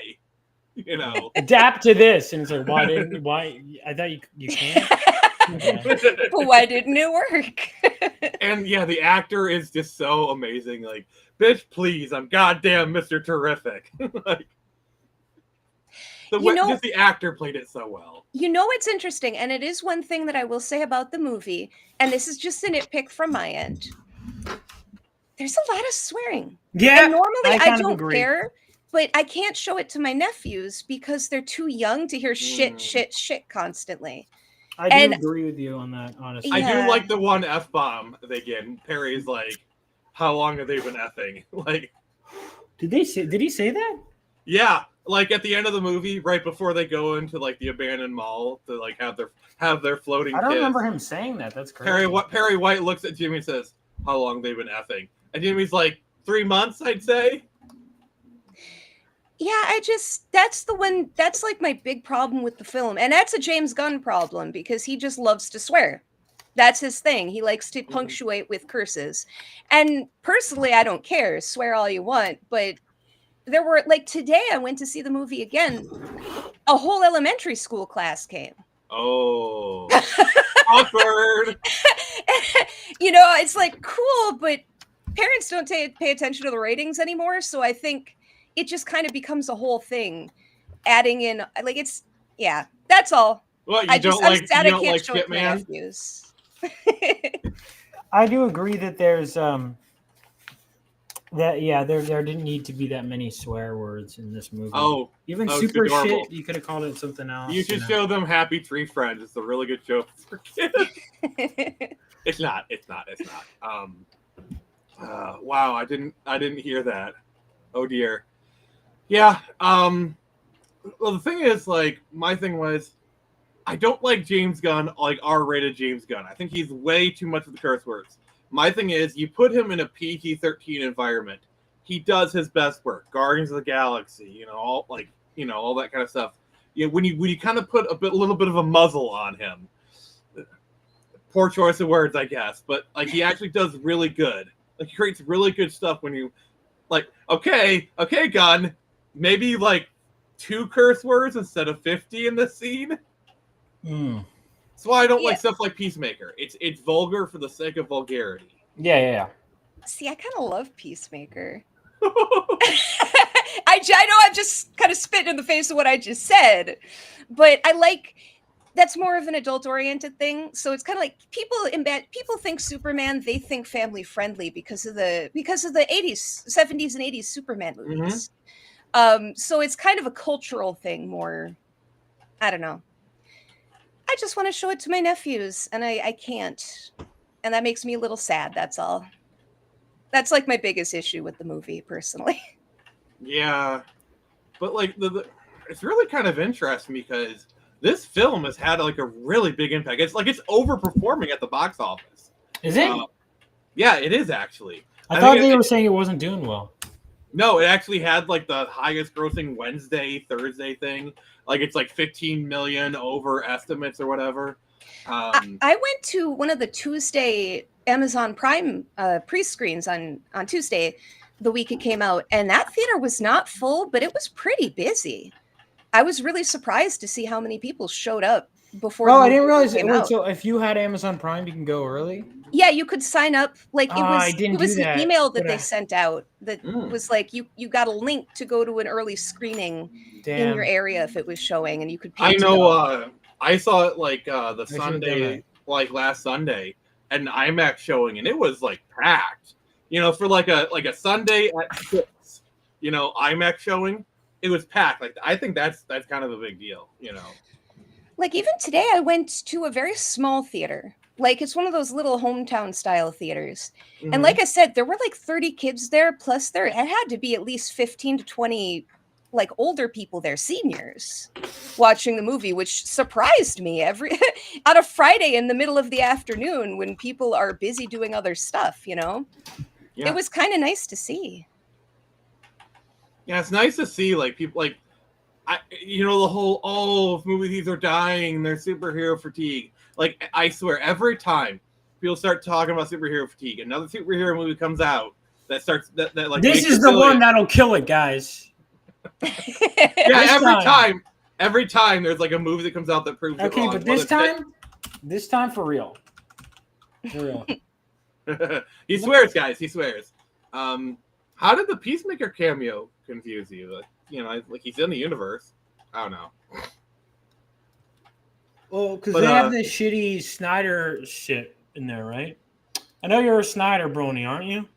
C: You know,
E: adapt to this, and it's like, why? I thought you can't.
D: But why didn't it work?
C: And yeah, the actor is just so amazing. Like, bitch, please, I'm goddamn Mr. Terrific. Like, Just the actor played it so well.
D: You know, it's interesting, and it is one thing that I will say about the movie, and this is just a nitpick from my end. There's a lot of swearing.
E: Yeah,
D: and normally I
E: kind of
D: don't
E: agree.
D: care, but I can't show it to my nephews because they're too young to hear shit constantly.
E: I do agree with you on that, honestly.
C: I do like the one F-bomb they get. Perry's like, how long have they been effing? Like,
E: did he say that?
C: Yeah, like at the end of the movie, right before they go into like the abandoned mall to like have their floating
E: I don't
C: kiss.
E: remember him saying that. That's crazy.
C: Perry White looks at Jimmy and says, how long they've been effing? And Jimmy's like, 3 months, I'd say.
D: Yeah, that's like my big problem with the film. And that's a James Gunn problem because he just loves to swear. That's his thing. He likes to punctuate with curses. And personally, I don't care. Swear all you want. But there were, like, today I went to see the movie again. A whole elementary school class came.
C: Oh. Awkward.
D: You know, it's like, cool, but parents don't pay attention to the ratings anymore. So I think it just kind of becomes a whole thing, adding in like that's all.
C: Well,
D: I'm sad I can't show it to my nephews.
E: I do agree that there's there didn't need to be that many swear words in this movie.
C: Oh,
E: even super
C: adorable.
E: Shit, you could have called it something else.
C: You should show them Happy Tree Friends. It's a really good show for kids. It's not. Wow, I didn't hear that. Oh dear. Yeah. Well, the thing is, like, my thing was, I don't like James Gunn, like R-rated James Gunn. I think he's way too much of the curse words. My thing is, you put him in a PG-13 environment, he does his best work. Guardians of the Galaxy, all that kind of stuff. Yeah, when you kind of put a little bit of a muzzle on him. Poor choice of words, I guess, but like he actually does really good. Like he creates really good stuff when you, like, okay, Gunn, maybe like 2 curse words instead of 50 in this scene. That's why I don't like stuff like Peacemaker. It's vulgar for the sake of vulgarity.
E: Yeah.
D: See, I kind of love Peacemaker. I know I'm just kind of spitting in the face of what I just said, but I like that's more of an adult-oriented thing. So it's kind of like people think Superman, they think family friendly because of the 80s, 70s, and 80s Superman movies. So it's kind of a cultural thing more. I don't know. I just want to show it to my nephews, and I can't. And that makes me a little sad, that's all. That's like my biggest issue with the movie, personally.
C: Yeah. But like it's really kind of interesting because this film has had like a really big impact. It's like it's overperforming at the box office.
E: Is it?
C: Yeah, it is actually.
E: I thought they were saying it wasn't doing well.
C: No, it actually had like the highest grossing Thursday thing. Like it's like 15 million over estimates or whatever.
D: I went to one of the Tuesday Amazon Prime pre-screens on Tuesday, the week it came out, and that theater was not full, but it was pretty busy. I was really surprised to see how many people showed up before.
E: Oh, I didn't realize it. Wait, so if you had Amazon Prime, you can go early?
D: Yeah, you could sign up. Like it was an email that they sent out that was like you got a link to go to an early screening in your area if it was showing, and you could pay.
C: I know. I saw it like the Sunday, like last Sunday, an IMAX showing, and it was like packed. For like a Sunday at 6, IMAX showing, it was packed. Like I think that's kind of a big deal.
D: Like even today, I went to a very small theater. Like it's one of those little hometown style theaters. Mm-hmm. And like I said, there were like 30 kids there, plus it had to be at least 15 to 20 like older people there, seniors, watching the movie, which surprised me on a Friday in the middle of the afternoon when people are busy doing other stuff, Yeah. It was kind of nice to see.
C: Yeah, it's nice to see like people like the whole movie theaters are dying, there's superhero fatigue. Like I swear, every time people start talking about superhero fatigue, another superhero movie comes out that starts that like
E: this is the one that'll kill it, guys.
C: Yeah, every time there's like a movie that comes out that proves it wrong.
E: Okay, but this time for real. For real.
C: He swears, guys. He swears. How did the Peacemaker cameo confuse you? Like he's in the universe. I don't know.
E: Well, because
C: But,
E: they have this shitty Snyder shit in there, right? I know you're a Snyder brony, aren't you?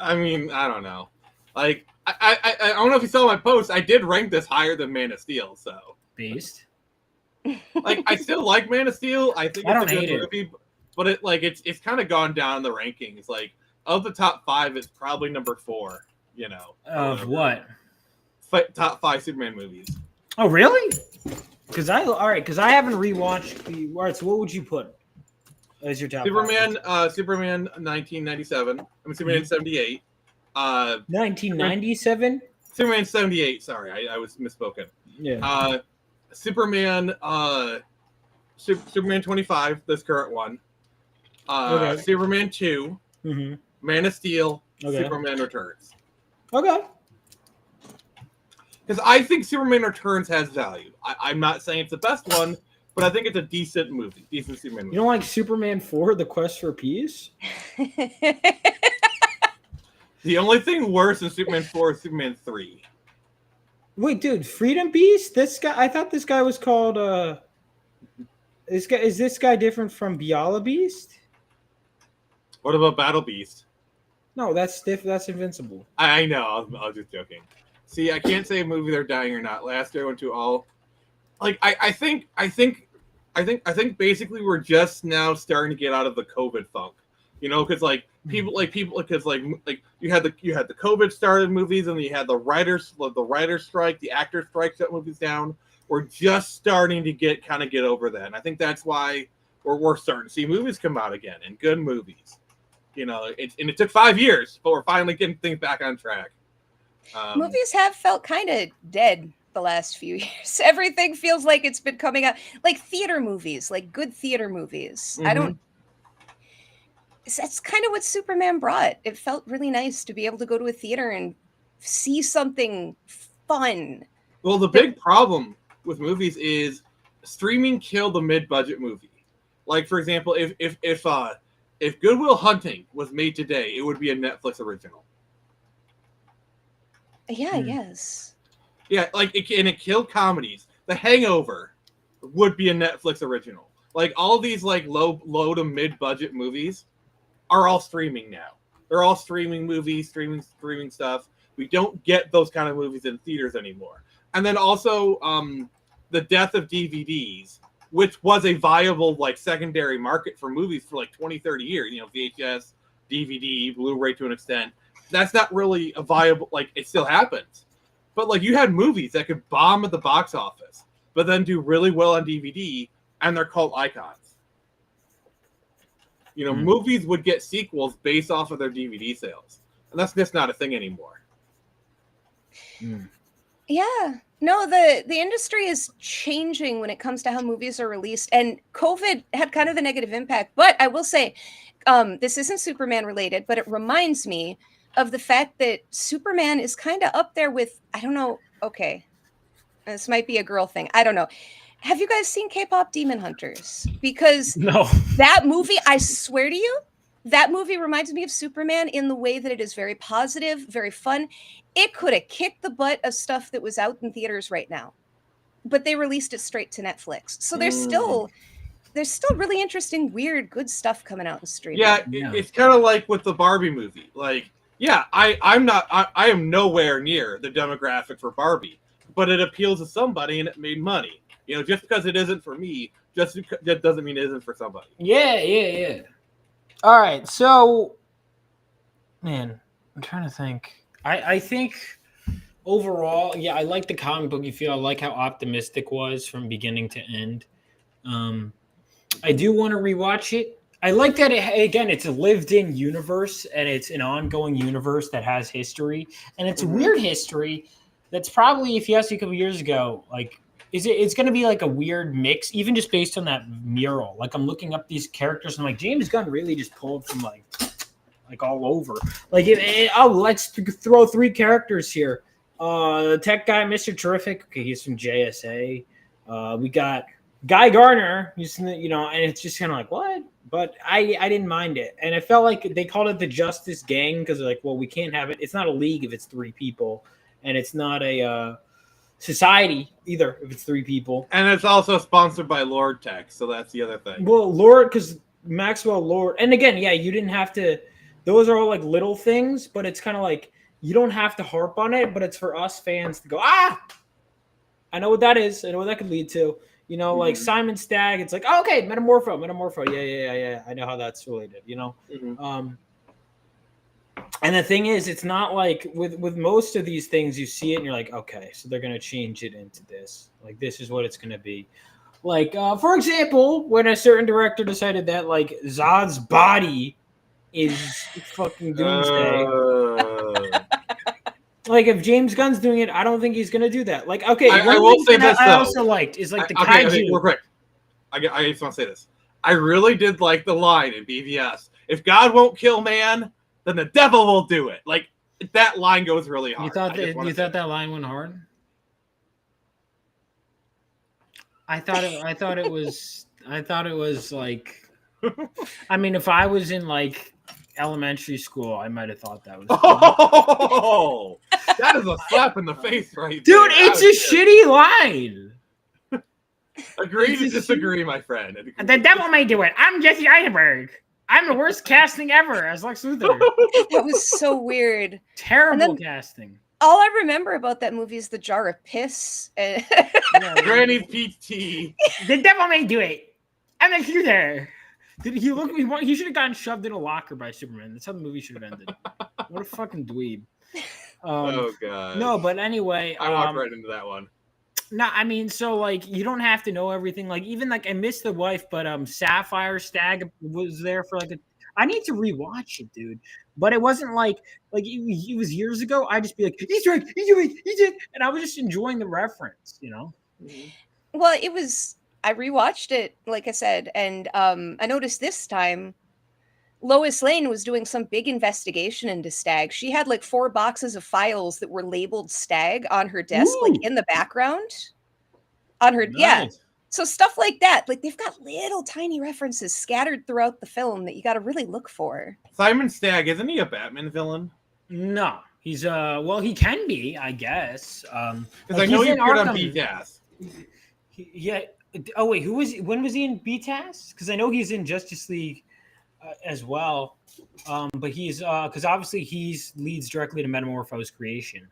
C: I mean, I don't know. Like, I don't know if you saw my post. I did rank this higher than Man of Steel, so
E: Beast.
C: like I still like Man of Steel. I think
E: I
C: it's
E: don't
C: a good
E: hate it.
C: movie, but it's kind of gone down in the rankings. Like of the top 5, it's probably number 4. You know,
E: Of what?
C: Top 5 Superman movies.
E: Oh, really? Because I haven't rewatched the. All right, so what would you put as your top?
C: Superman 1997. I mean Superman 78.
E: 1997.
C: Superman 78. Sorry, I was misspoken.
E: Yeah.
C: Superman Superman 25, this current one.
E: Okay.
C: Superman 2,
E: Mm-hmm.
C: Man of Steel,
E: Okay.
C: Superman Returns.
E: Okay.
C: Because I think Superman Returns has value. I'm not saying it's the best one, but I think it's a decent movie, decent Superman movie.
E: You don't like Superman 4: The Quest for Peace?
C: The only thing worse than Superman 4 is Superman 3.
E: Wait, dude, Freedom Beast? This guy, I thought this guy was called. Is this guy different from Biala Beast?
C: What about Battle Beast?
E: No, that's Invincible.
C: I know. I was just joking. See, I can't say a movie they're dying or not. Last year I went to all. Like I think basically we're just now starting to get out of the COVID funk. You know, because people because you had the COVID started movies, and you had the writers strike, the actors strike, shut movies down. We're just starting to get over that, and I think that's why we're starting to see movies come out again, and good movies. You know, it took 5 years, but we're finally getting things back on track.
D: Movies have felt kind of dead the last few years. Everything feels like it's been coming out, like theater movies, like good theater movies.
C: Mhm.
D: That's kind of what Superman brought. It felt really nice to be able to go to a theater and see something fun.
C: Well, the big problem with movies is streaming killed the mid-budget movie. Like, for example, if Good Will Hunting was made today, it would be a Netflix original.
D: Yeah, yes.
C: Yeah, it killed comedies. The Hangover would be a Netflix original. Like all these low to mid-budget movies are all streaming now. They're all streaming movies, streaming stuff. We don't get those kind of movies in theaters anymore. And then also the death of DVDs, which was a viable secondary market for movies for 20, 30 years. You know, VHS, DVD, Blu-ray to an extent. That's not really a viable, it still happens. But you had movies that could bomb at the box office, but then do really well on DVD, and they're called icons. You know, movies would get sequels based off of their DVD sales. And that's just not a thing anymore.
D: Yeah. No, the industry is changing when it comes to how movies are released. And COVID had kind of a negative impact. But I will say, this isn't Superman related, but it reminds me of the fact that Superman is kind of up there with, I don't know, okay, this might be a girl thing. I don't know. Have you guys seen K-pop Demon Hunters? Because
E: No.
D: that movie, I swear to you, that movie reminds me of Superman in the way that it is very positive, very fun. It could have kicked the butt of stuff that was out in theaters right now, but they released it straight to Netflix. So there's still really interesting, weird, good stuff coming out in streaming.
C: Yeah, it's kind of like with the Barbie movie. I am nowhere near the demographic for Barbie, but it appeals to somebody and it made money. You know, just because it isn't for me, that doesn't mean it isn't for somebody.
E: Yeah. All right, so, man, I'm trying to think. I think overall, yeah, I like the comic book. You feel I like how optimistic was from beginning to end. I do want to rewatch it. I like that it's a lived-in universe and it's an ongoing universe that has history, and it's a weird history. That's probably, if you asked me a couple years ago, it's going to be a weird mix, even just based on that mural. I'm looking up these characters and James Gunn really just pulled from all over. Let's throw 3 characters here. The tech guy, Mr. Terrific. Okay, he's from JSA. We got Guy Gardner. He's and it's just kind of what? But I didn't mind it, and it felt like they called it the Justice Gang because they're well, we can't have it. It's not a league if it's 3 people, and it's not a. society either if it's 3 people.
C: And it's also sponsored by Lord Tech, so that's the other thing.
E: Well, Lord, because Maxwell Lord, and again, yeah, you didn't have to. Those are all like little things, but it's kind of like you don't have to harp on it, but it's for us fans to go, I know what that is. I know what that could lead to. You know, like Simon Stagg, it's like, oh, okay, Metamorpho. Yeah. I know how that's related, you know? And the thing is, it's not like with most of these things, you see it and you're like, okay, so they're going to change it into this. Like, this is what it's going to be. Like, for example, when a certain director decided that, like, Zod's body is fucking Doomsday. Like, if James Gunn's doing it, I don't think he's going to do that. Like, okay,
C: I will say this,
E: I
C: though.
E: also liked is, like, the
C: kaiju.
E: kaiju.
C: Real quick. I just want to say this. I really did like the line in BVS. If God won't kill man, then the devil will do it. Like, that line goes really hard.
E: You thought that line went hard? I thought it was like, I mean, if I was in like elementary school, I might have thought that was.
C: Oh, that is a slap in the face, right,
E: dude? It's a shitty line.
C: Agree to disagree, my friend.
E: The devil may do it. I'm Jesse Eisenberg. I'm the worst casting ever as Lex Luthor.
D: That was so weird.
E: Terrible casting.
D: All I remember about that movie is the jar of piss.
C: Granny's peach tea.
E: The devil may do it. I'm Lex Luthor. Did he look? He should have gotten shoved in a locker by Superman. That's how the movie should have ended. What a fucking dweeb.
C: Oh god.
E: No, but anyway,
C: I walked right into that one.
E: No, I mean, so like you don't have to know everything. Like even like I missed the wife, but Sapphire Stag was there for like I need to rewatch it, dude. But it wasn't like it was years ago. I just be like, he's right, he did, and I was just enjoying the reference, you know.
D: Well, it was. I rewatched it, like I said, and I noticed this time Lois Lane was doing some big investigation into Stag. She had like 4 boxes of files that were labeled Stag on her desk, like in the background. On her, yeah. So stuff like that. Like they've got little tiny references scattered throughout the film that you got to really look for.
C: Simon Stagg, isn't he a Batman villain?
E: No, he's well, he can be, I guess.
C: Because I know he appeared on BTAS.
E: Yeah. Oh wait, when was he in BTAS? Because I know he's in Justice League as well. But he's because obviously he's leads directly to Metamorpho's creation.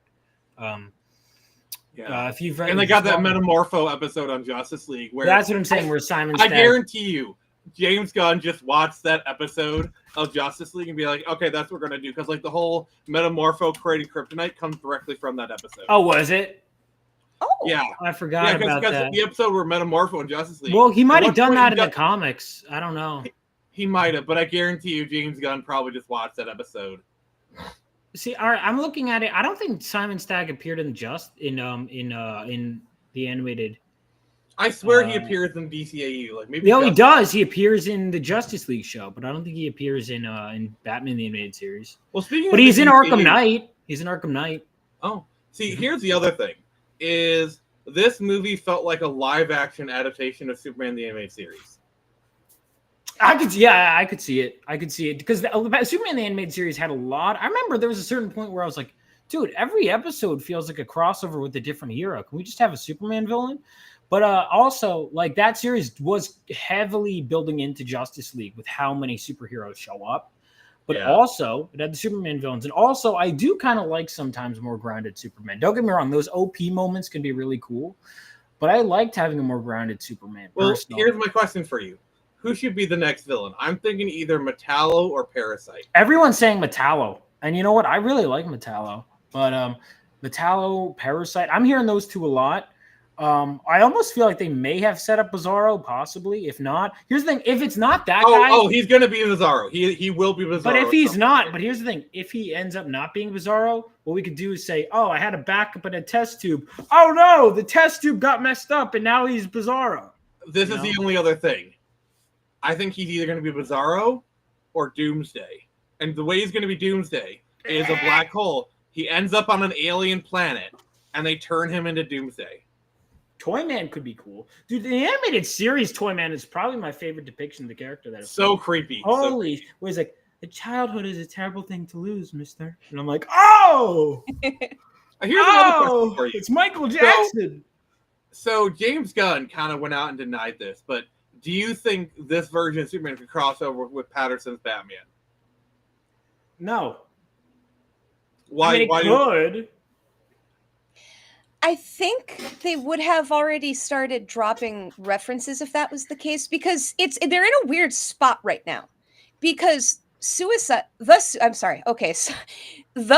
E: If you've read,
C: and they got that Metamorpho episode on Justice League where
E: that's what I'm saying. Where Simon,
C: I guarantee you, James Gunn just watched that episode of Justice League and be like, okay, that's what we're gonna do, because like the whole Metamorpho creating kryptonite comes directly from that episode.
E: Oh, was it?
D: Oh,
C: yeah,
E: I forgot about that.
C: The episode where Metamorpho and Justice League.
E: Well, he might have done that in the comics. I don't know.
C: He might have, but I guarantee you, James Gunn probably just watched that episode.
E: See, all right, I'm looking at it. I don't think Simon Stagg appeared in the animated.
C: I swear he appears in DCAU. Like maybe.
E: No, he does. He appears in the Justice League show, but I don't think he appears in Batman the Animated Series.
C: Well, speaking,
E: but he's in Arkham Knight. He's in Arkham Knight.
C: Oh, see, here's the other thing: is this movie felt like a live-action adaptation of Superman the Animated Series.
E: I could see it because the Superman the Animated Series had a lot. I remember there was a certain point where I was like, dude, every episode feels like a crossover with a different hero. Can we just have a Superman villain? But also, like that series was heavily building into Justice League with how many superheroes show up. But also, it had the Superman villains. And also, I do kind of like sometimes more grounded Superman. Don't get me wrong, those OP moments can be really cool. But I liked having a more grounded Superman.
C: Well,
E: personally.
C: Here's my question for you. Who should be the next villain? I'm thinking either Metallo or Parasite.
E: Everyone's saying Metallo. And you know what? I really like Metallo. But Metallo, Parasite, I'm hearing those two a lot. I almost feel like they may have set up Bizarro, possibly. If not, here's the thing: if it's not that guy,
C: he's gonna be Bizarro. He will be Bizarro.
E: But if he's not, but here's the thing: if he ends up not being Bizarro, what we could do is say, "Oh, I had a backup in a test tube. Oh no, the test tube got messed up, and now he's Bizarro."
C: This is the only other thing. I think he's either going to be Bizarro or Doomsday, and the way he's going to be Doomsday is a black hole. He ends up on an alien planet, and they turn him into Doomsday.
E: Toyman could be cool. Dude, the animated series Toyman is probably my favorite depiction of the character. That
C: so creepy.
E: Holy, where he's like, "The childhood is a terrible thing to lose, mister." And I'm like, "Oh!"
C: Here's another question for you.
E: It's Michael Jackson.
C: So James Gunn kind of went out and denied this, but do you think this version of Superman could cross over with Patterson's Batman?
E: No.
C: Why?
E: I mean, it could.
D: I think they would have already started dropping references if that was the case, because they're in a weird spot right now. Because the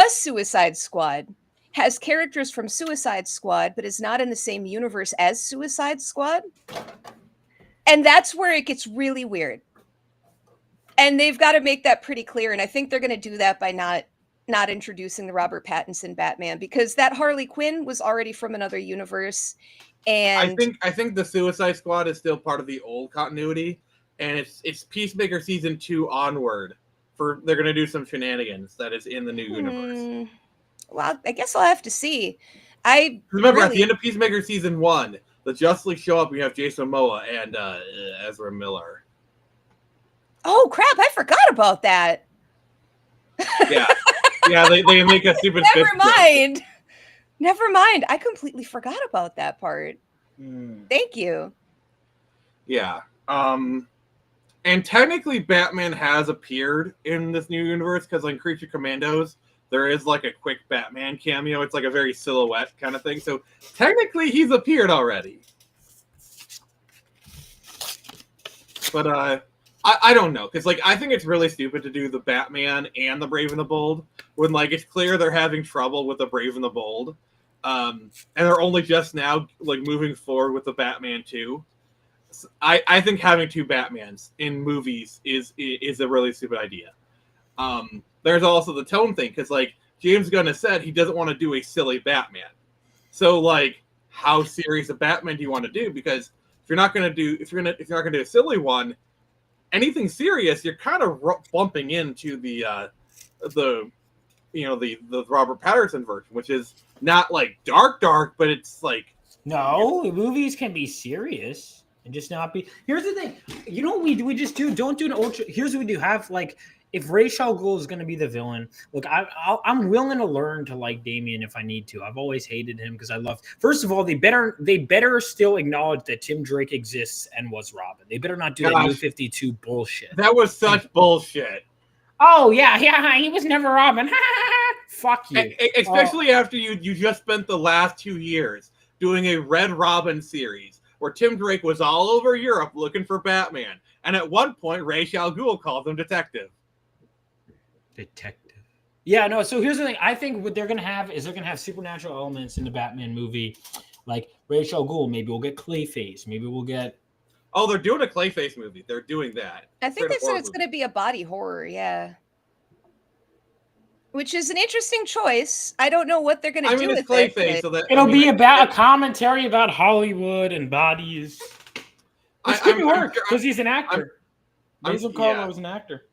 D: Suicide Squad has characters from Suicide Squad, but is not in the same universe as Suicide Squad. And that's where it gets really weird. And they've got to make that pretty clear. And I think they're going to do that by not introducing the Robert Pattinson Batman, because that Harley Quinn was already from another universe. And
C: I think the Suicide Squad is still part of the old continuity, and it's Peacemaker season 2 onward. They're going to do some shenanigans that is in the new universe.
D: Well, I guess I'll have to see.
C: Remember, at the end of Peacemaker season 1, the Justice League show up. We have Jason Momoa and Ezra Miller.
D: Oh crap! I forgot about that.
C: Yeah. Yeah, they make a stupid.
D: Never mind. I completely forgot about that part. Thank you.
C: Yeah. And technically, Batman has appeared in this new universe because, like, Creature Commandos, there is like a quick Batman cameo. It's like a very silhouette kind of thing. So technically, he's appeared already. But I don't know, because like I think it's really stupid to do the Batman and the Brave and the Bold when like it's clear they're having trouble with the Brave and the Bold, and they're only just now like moving forward with the Batman 2. So I think having 2 Batmans in movies is a really stupid idea. There's also the tone thing, because like James Gunn has said he doesn't want to do a silly Batman. So like, how serious a Batman do you want to do? Because if you're not gonna do a silly one, anything serious, you're kind of bumping into the Robert Pattinson version, which is not like dark, but it's like
E: no, movies can be serious and just not be. Here's the thing, you know what we just do? Don't do an ultra. Here's what we do: have like if Ra's al Ghul is going to be the villain. Look, I'm willing to learn to like Damian if I need to. I've always hated him because I love. First of all, they better still acknowledge that Tim Drake exists and was Robin. They better not do that New 52 bullshit.
C: That was such bullshit.
E: Oh yeah, he was never Robin. Fuck you.
C: Especially after you just spent the last 2 years doing a Red Robin series where Tim Drake was all over Europe looking for Batman, and at one point Ra's al Ghul called him detective.
E: Yeah, no. So here's the thing. I think what they're gonna have is they're gonna have supernatural elements in the Batman movie, like Ra's al Ghul. Maybe we'll get Clayface. Maybe we'll get.
C: Oh, they're doing a Clayface movie. They're doing that.
D: I think they said it's going to be a body horror. Yeah, which is an interesting choice. I don't know what they're going to do with
C: Clayface,
D: it.
C: so that,
E: it'll be about a commentary about Hollywood and bodies. Which could work because he's an actor. Basil Carlo was an actor.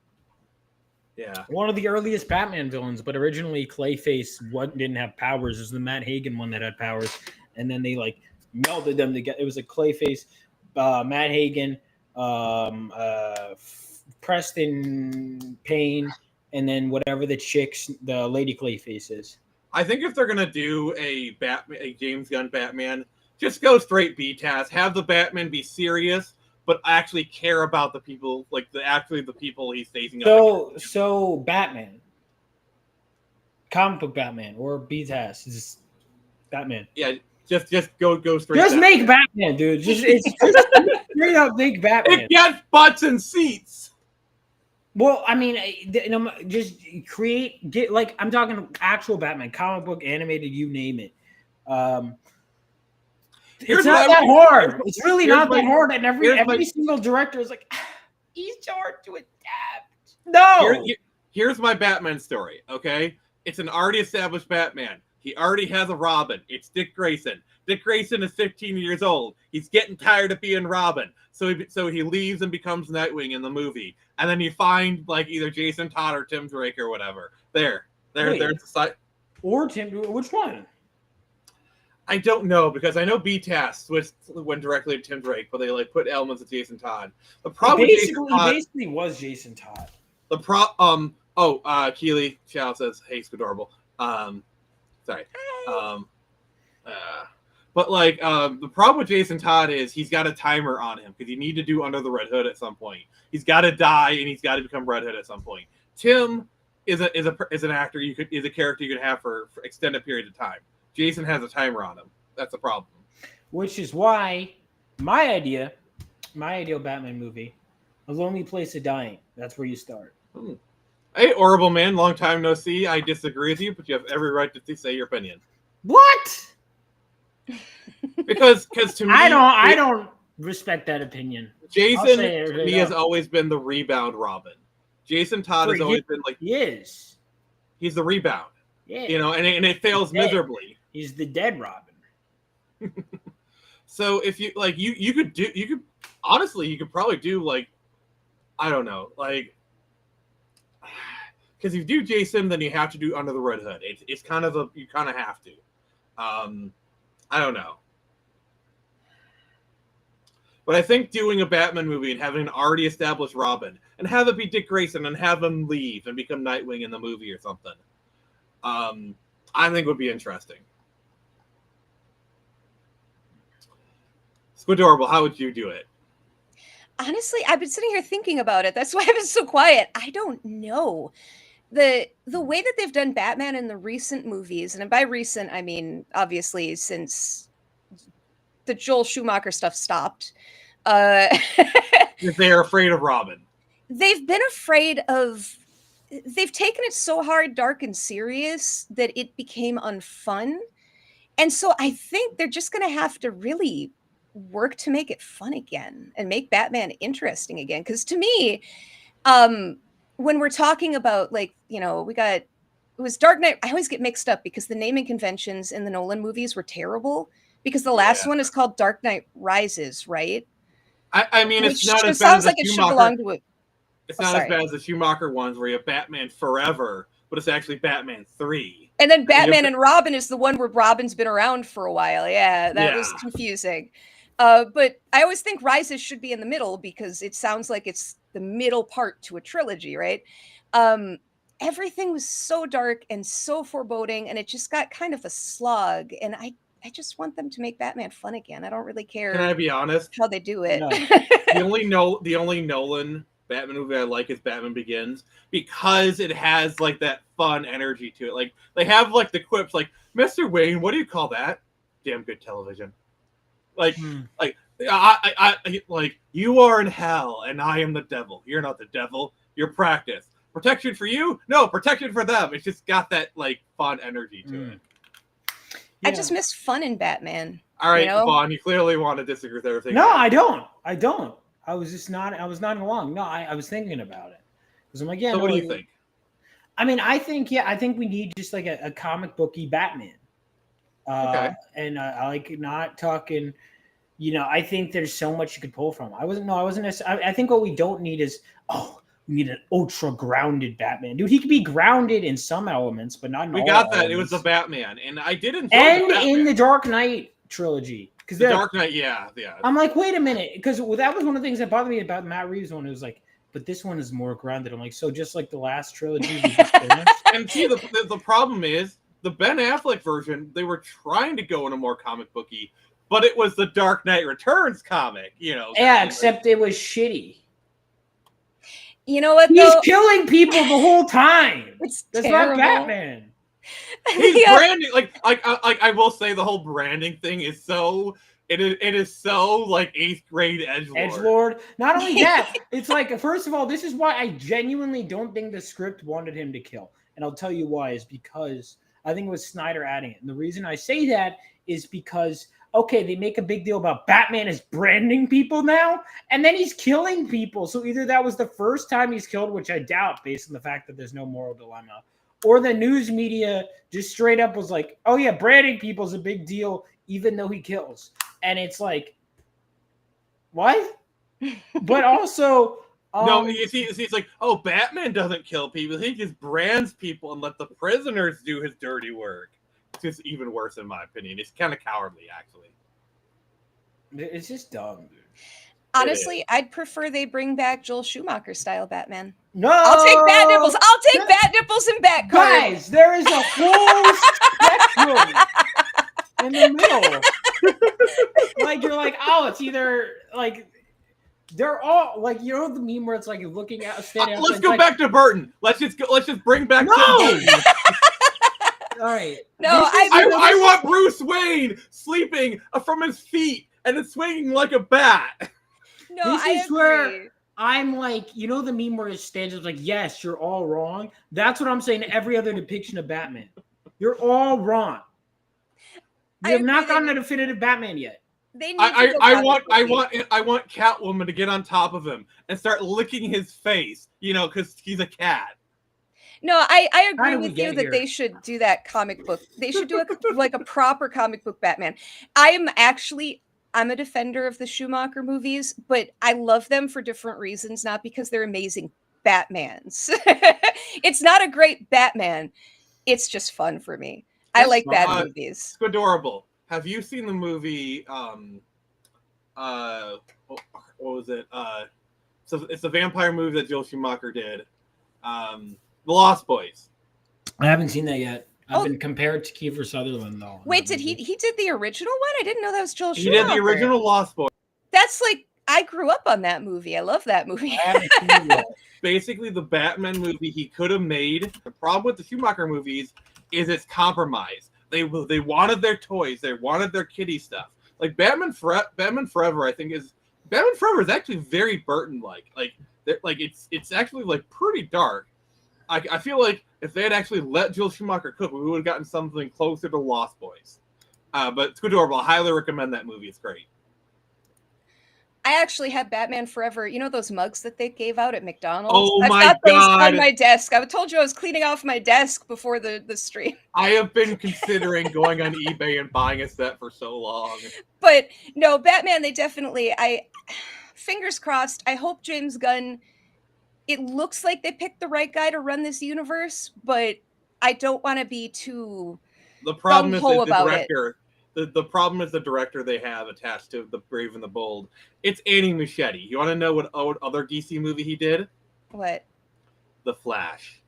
C: Yeah,
E: one of the earliest Batman villains, but originally Clayface didn't have powers. It was the Matt Hagen one that had powers, and then they like melded them together. It was a Clayface, Matt Hagen, Preston Payne, and then whatever the Lady Clayface is.
C: I think if they're gonna do a James Gunn Batman, just go straight BTAS. Have the Batman be serious, but actually care about the people, like the people he's facing up against.
E: So Batman, comic book Batman, or BTAS is Batman.
C: Yeah, just go straight.
E: Just make Batman, dude. Just straight up make Batman.
C: It gets butts and seats.
E: Well, I mean, just I'm talking actual Batman, comic book, animated, you name it. It's not that hard. It's really not that hard. And every single director is like, he's hard to adapt. No.
C: Here's my Batman story, okay? It's an already established Batman. He already has a Robin. It's Dick Grayson. Dick Grayson is 15 years old. He's getting tired of being Robin. So he leaves and becomes Nightwing in the movie. And then you find like either Jason Todd or Tim Drake or whatever. There's the site.
E: Or Tim, which one?
C: I don't know, because I know BTAS went directly to Tim Drake, but they like put elements of Jason Todd. The problem
E: basically was Jason Todd.
C: Keely Chow says, "Hey, Skadorable." Sorry. But like the problem with Jason Todd is he's got a timer on him because you need to do Under the Red Hood at some point. He's got to die and he's got to become Red Hood at some point. Tim is an actor is a character you can have for extended periods of time. Jason has a timer on him. That's a problem.
E: Which is why my ideal Batman movie, A Lonely Place of Dying. That's where you start.
C: Hey, Horrible Man, long time no see. I disagree with you, but you have every right to say your opinion.
E: What?
C: Because to me,
E: I don't respect that opinion.
C: Jason to me has always been the rebound Robin. Jason Todd has always been like he's the rebound.
E: Yeah.
C: You know, and it fails miserably.
E: He's the dead Robin.
C: So if you like you could honestly you could probably do like I don't know, like because if you do Jason, then you have to do Under the Red Hood. It's kind of you kind of have to. I don't know. But I think doing a Batman movie and having an already established Robin and have it be Dick Grayson and have him leave and become Nightwing in the movie or something, I think would be interesting. Squidorable, how would you do it?
D: Honestly, I've been sitting here thinking about it. That's why I've been so quiet. I don't know. The way that they've done Batman in the recent movies, and by recent I mean obviously since the Joel Schumacher stuff stopped.
C: If they're afraid of Robin.
D: They've been afraid of they've taken it so hard, dark and serious that it became unfun. And so I think they're just gonna have to really work to make it fun again and make Batman interesting again. Because to me, when we're talking about like, it was Dark Knight. I always get mixed up because the naming conventions in the Nolan movies were terrible because the last one is called Dark Knight Rises, right?
C: I mean, it's not as bad
D: sounds
C: as
D: like
C: the
D: it should
C: Schumacher.
D: belong to it.
C: It's not as bad as the Schumacher ones where you have Batman Forever, but it's actually Batman 3.
D: And then Batman and Robin is the one where Robin's been around for a while. Yeah, that was confusing. But I always think Rises should be in the middle because it sounds like it's the middle part to a trilogy, right? Everything was so dark and so foreboding, and it just got kind of a slog. And I just want them to make Batman fun again. I don't really care.
C: Can I be honest?
D: How they do it.
E: No.
C: The only Nolan Batman movie I like is Batman Begins because it has like that fun energy to it. Like they have like the quips like, Mr. Wayne, what do you call that? Damn good television. Like I like you are in hell and I am the devil. You're not the devil. You're practice. Protection for you? No, protection for them. It's just got that like fun energy to it.
D: Yeah. I just miss fun in Batman.
C: All right, Vaughn, you clearly want to disagree with everything.
E: No, I don't. I was nodding along. No, I was thinking about it. Because I'm like, yeah.
C: So what do you think?
E: I mean, I think we need just like a comic booky Batman.
C: Okay.
E: And I like not talking, I think there's so much you could pull from. I think what we don't need is, we need an ultra grounded Batman. Dude, he could be grounded in some elements, but not in all. We got that.
C: Elements. It was the Batman. And I did enjoy
E: And in the Dark Knight trilogy.
C: The Dark Knight, yeah.
E: I'm like, wait a minute. Because that was one of the things that bothered me about Matt Reeves' one. It was like, but this one is more grounded. I'm like, so just like the last trilogy we just finished?
C: And see, the problem is, the Ben Affleck version, they were trying to go in a more comic booky, but it was the Dark Knight Returns comic,
E: Yeah, except it was shitty.
D: You know what?
E: He's killing people the whole time.
D: It's
E: That's
D: terrible.
E: not Batman.
C: He's branding like I will say the whole branding thing is so it is so like 8th grade edgelord.
E: Not only that, it's like first of all, this is why I genuinely don't think the script wanted him to kill, and I'll tell you why is because I think it was Snyder adding it. And the reason I say that is because, okay, they make a big deal about Batman is branding people now, and then he's killing people. So either that was the first time he's killed, which I doubt based on the fact that there's no moral dilemma, or the news media just straight up was like, oh yeah, branding people is a big deal, even though he kills. And it's like, what? But also...
C: no, you see, it's like, oh, Batman doesn't kill people. He just brands people and let the prisoners do his dirty work. It's just even worse, in my opinion. It's kind of cowardly, actually.
E: It's just dumb, dude.
D: Honestly, I'd prefer they bring back Joel Schumacher style Batman.
E: No,
D: I'll take bat nipples. I'll take bat nipples and bat cards.
E: Guys, there is a whole spectrum in the middle. Like you're like, oh, it's either like they're all like, you know, the meme where it's like you're looking at standing.
C: Let's go back to Burton. Let's just bring back
E: No!
C: Tim Burton.
E: All right.
D: No,
C: I want Bruce Wayne sleeping from his feet and it's swinging like a bat.
D: No,
E: This
D: I
E: is
D: agree.
E: where I'm like, you know, the meme where it stands up like, yes, you're all wrong. That's what I'm saying to every other depiction of Batman. You're all wrong. You have not gotten a definitive Batman yet.
D: They need
C: I want Catwoman to get on top of him and start licking his face, you know, because he's a cat.
D: No, I
E: How
D: agree
E: did we
D: with you
E: get
D: that
E: here?
D: they should do that comic book. They should do a proper comic book Batman. I'm a defender of the Schumacher movies, but I love them for different reasons, not because they're amazing Batmans. It's not a great Batman. It's just fun for me. I like bad movies.
C: It's adorable. Have you seen the movie? What was it? So it's a vampire movie that Joel Schumacher did. The Lost Boys.
E: I haven't seen that yet. I've been compared to Kiefer Sutherland though.
D: Wait, did he did the original one? I didn't know that was Joel
C: He
D: Schumacher.
C: did the original Lost Boys.
D: That's like, I grew up on that movie. I love that movie.
E: I haven't seen it yet.
C: Basically, the Batman movie he could have made. The problem with the Schumacher movies is it's compromise. They wanted their toys. They wanted their kiddie stuff. Like Batman Forever, I think Batman Forever is actually very Burton-like. Like it's actually like pretty dark. I feel like if they had actually let Joel Schumacher cook, we would have gotten something closer to Lost Boys. But it's adorable. I highly recommend that movie. It's great.
D: I actually have Batman Forever. You know those mugs that they gave out at McDonald's?
C: Oh
D: I've
C: my
D: got those
C: God.
D: on my desk. I told you I was cleaning off my desk before the stream.
C: I have been considering going on eBay and buying a set for so long.
D: But no, Batman, they definitely, fingers crossed. I hope James Gunn, it looks like they picked the right guy to run this universe, but I don't want to be too
C: The problem is
D: gung-ho
C: the
D: about
C: director. The problem is the director they have attached to The Brave and the Bold. It's Andy Muschietti. You want to know what other DC movie he did?
D: What?
C: The Flash.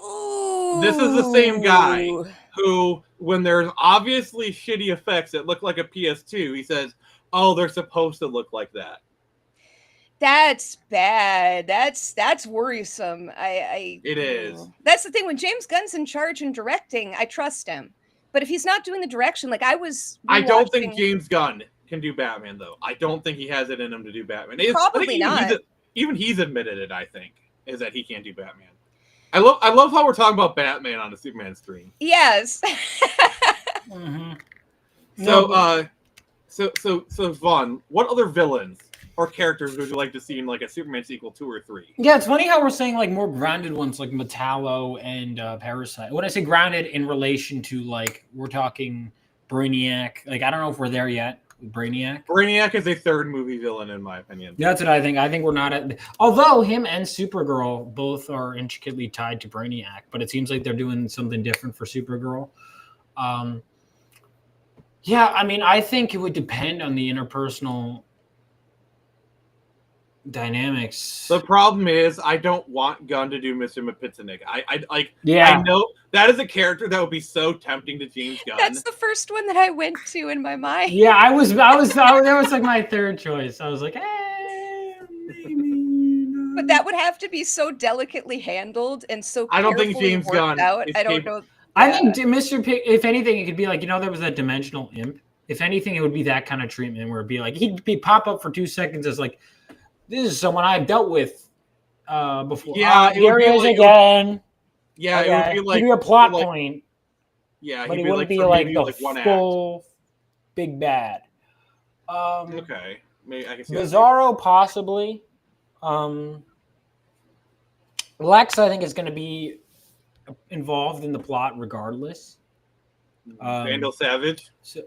D: Ooh.
C: This is the same guy who, when there's obviously shitty effects that look like a PS2, he says, "Oh, they're supposed to look like that."
D: That's bad. That's worrisome.
C: It is.
D: That's the thing. When James Gunn's in charge and directing, I trust him. But if he's not doing the direction, like I don't
C: think James Gunn can do Batman, though. I don't think he has it in him to do Batman.
D: Probably not.
C: Even he's admitted it, I think, is that he can't do Batman. I love how we're talking about Batman on the Superman stream.
D: Yes.
E: Mm-hmm.
C: So Vaughn, what other villains or characters would you like to see in like a Superman sequel 2 or 3?
E: Yeah, it's funny how we're saying like more grounded ones like Metallo and Parasite. When I say grounded in relation to like we're talking Brainiac, like I don't know if we're there yet with Brainiac.
C: Brainiac is a third movie villain in my opinion.
E: Yeah, that's what I think. I think we're not at. Although him and Supergirl both are intricately tied to Brainiac, but it seems like they're doing something different for Supergirl. Yeah, I mean, I think it would depend on the interpersonal dynamics.
C: The problem is I don't want Gunn to do Mr. Mapitzanik. I know that is a character that would be so tempting to James Gunn.
D: That's the first one that I went to in my mind.
E: Yeah, that was like my third choice. I was like, maybe.
D: But that would have to be so delicately handled and so
C: I don't think
D: carefully
C: James
D: worked
C: Gunn
D: out.
C: is
D: I don't
C: capable.
D: know.
E: I think Mr. Pig, if anything, it could be like, you know, there was that dimensional imp. If anything, it would be that kind of treatment where it'd be like he'd pop up for 2 seconds as like, this is someone I've dealt with before.
C: Yeah,
E: here he is again.
C: Yeah, it would be like
E: he'd be a plot point.
C: Yeah,
E: but
C: he
E: he wouldn't be like the full big bad.
C: Okay, maybe I can see
E: Bizarro possibly. Lex, I think, is going to be involved in the plot regardless.
C: Vandal Savage.
E: So